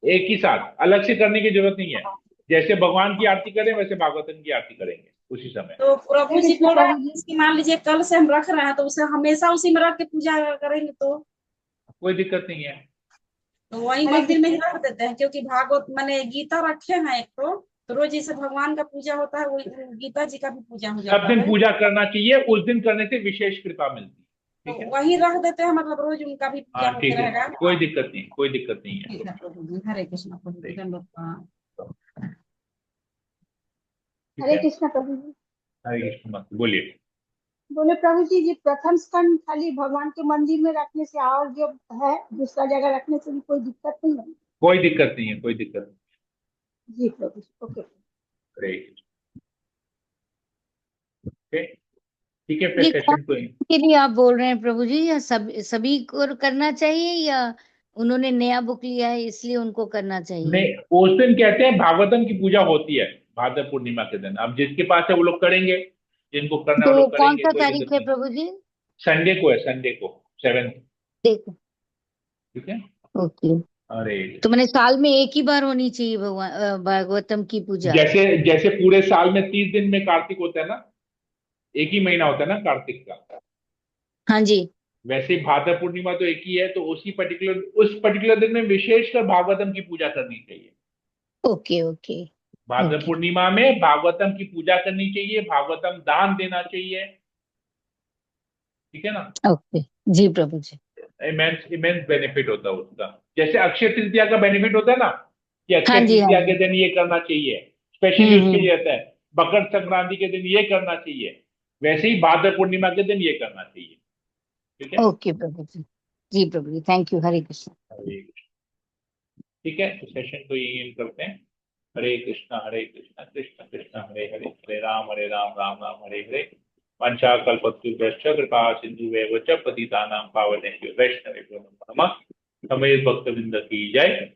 एक ही साथ, अलग से करने की जरूरत नहीं है। जैसे भगवान की आरती करें वैसे भागवतन की आरती करेंगे। उसी समय। तो प्रभु जी बोल रहे हैं कि मान लीजिए कल से हम रख रहे हैं तो उसे हमेशा उसी में रख के पूजा करेंगे तो कोई दिक्कत नहीं है। तो वही मंदिर में ही रख देते हैं, क्योंकि भागवत माने गीता रखे हैं एक तो रोज जैसे भगवान का पूजा होता है वही गीता जी का भी पूजा हो सब जाता दिन है। पूजा करना चाहिए, उस दिन करने से विशेष कृपा मिलती है। ठीक तो है, वही रख देते हैं, मतलब रोज उनका भी पूजा हाँ होते ठीक है, रहेगा। कोई दिक्कत नहीं, कोई दिक्कत नहीं है। ठीक है प्रभु जी, हरे कृष्णा प्रभु जी, दंडवत प्रणाम। ठीक हरे है, कृष्णा प्रभु जी। हरे कृष्ण मत बोलिए। बोले प्रभु जी, ये प्रथम स्कंद खाली भगवान के मंदिर में रखने से और जो है दूसरा जगह रखने से भी कोई दिक्कत नहीं है? कोई दिक्कत नहीं है, कोई दिक्कत नहीं। जी प्रभु जी, ओके। हरे कृष्ण। ओके, ठीक है, ये फिर कौन सेशन को के लिए आप बोल रहे हैं प्रभु जी, या सभी को करना चाहिए, या उन्होंने नया बुक लिया है इसलिए उनको करना चाहिए? नहीं, उस दिन कहते हैं भागवतम की पूजा होती है भाद्र पूर्णिमा के दिन। अब जिसके पास है वो लोग करेंगे, जिनको करना है वो तो लोग कौन करेंगे, सा कोई तारीख दिक्कत है नहीं। प्रभु जी? संडे को है, संडे को 7। देखो, ठीक है, ओके। अरे तो मैंने साल में एक ही बार होनी चाहिए भागवतम की पूजा? जैसे जैसे पूरे साल में 30 दिन में कार्तिक होता है ना, एक ही महीना होता है ना कार्तिक का, हाँ जी। वैसे ही भाद्र पूर्णिमा तो एक ही है, तो उस पर्टिकुलर दिन में विशेषकर भागवतम की पूजा करनी चाहिए। ओके ओके भाद्र ओके पूर्णिमा में भागवतम की पूजा करनी चाहिए, भागवतम दान देना चाहिए। ठीक है ना, ओके। जी प्रभु जी। इमेंस इमेंस बेनिफिट होता है उसका। जैसे अक्षय तृतीया का बेनिफिट होता है ना, कि हाँ अक्षय जी, हाँ तृतीया जी। के दिन ये करना चाहिए, स्पेशली उसके हम्म। लिए रहता है। मकर संक्रांति के दिन ये करना चाहिए, वैसे ही भाद्र पूर्णिमा के दिन ये करना चाहिए। ठीक है, ओके प्रभु जी। जी प्रभु जी, थैंक यू, हरे कृष्ण। हरे कृष्ण। ठीक है, तो सेशन को यही एंड करते हैं। हरे कृष्णा कृष्ण कृष्ण हरे हरे, हरे राम राम राम हरे हरे। पंचाकल्पतरुभ्यश्च कृपा सिंधुभ्येव च पतितानां पावनेभ्यो वैष्णवेभ्यो नमो नमः। समेत भक्तवृंद की जय,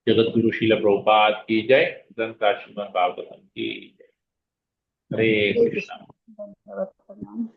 जगत गुरु शील प्रभुपाद की जय, ग्रंथ श्रीमद् भागवतम की जय। हरे कृष्णा। दंडवत प्रणाम।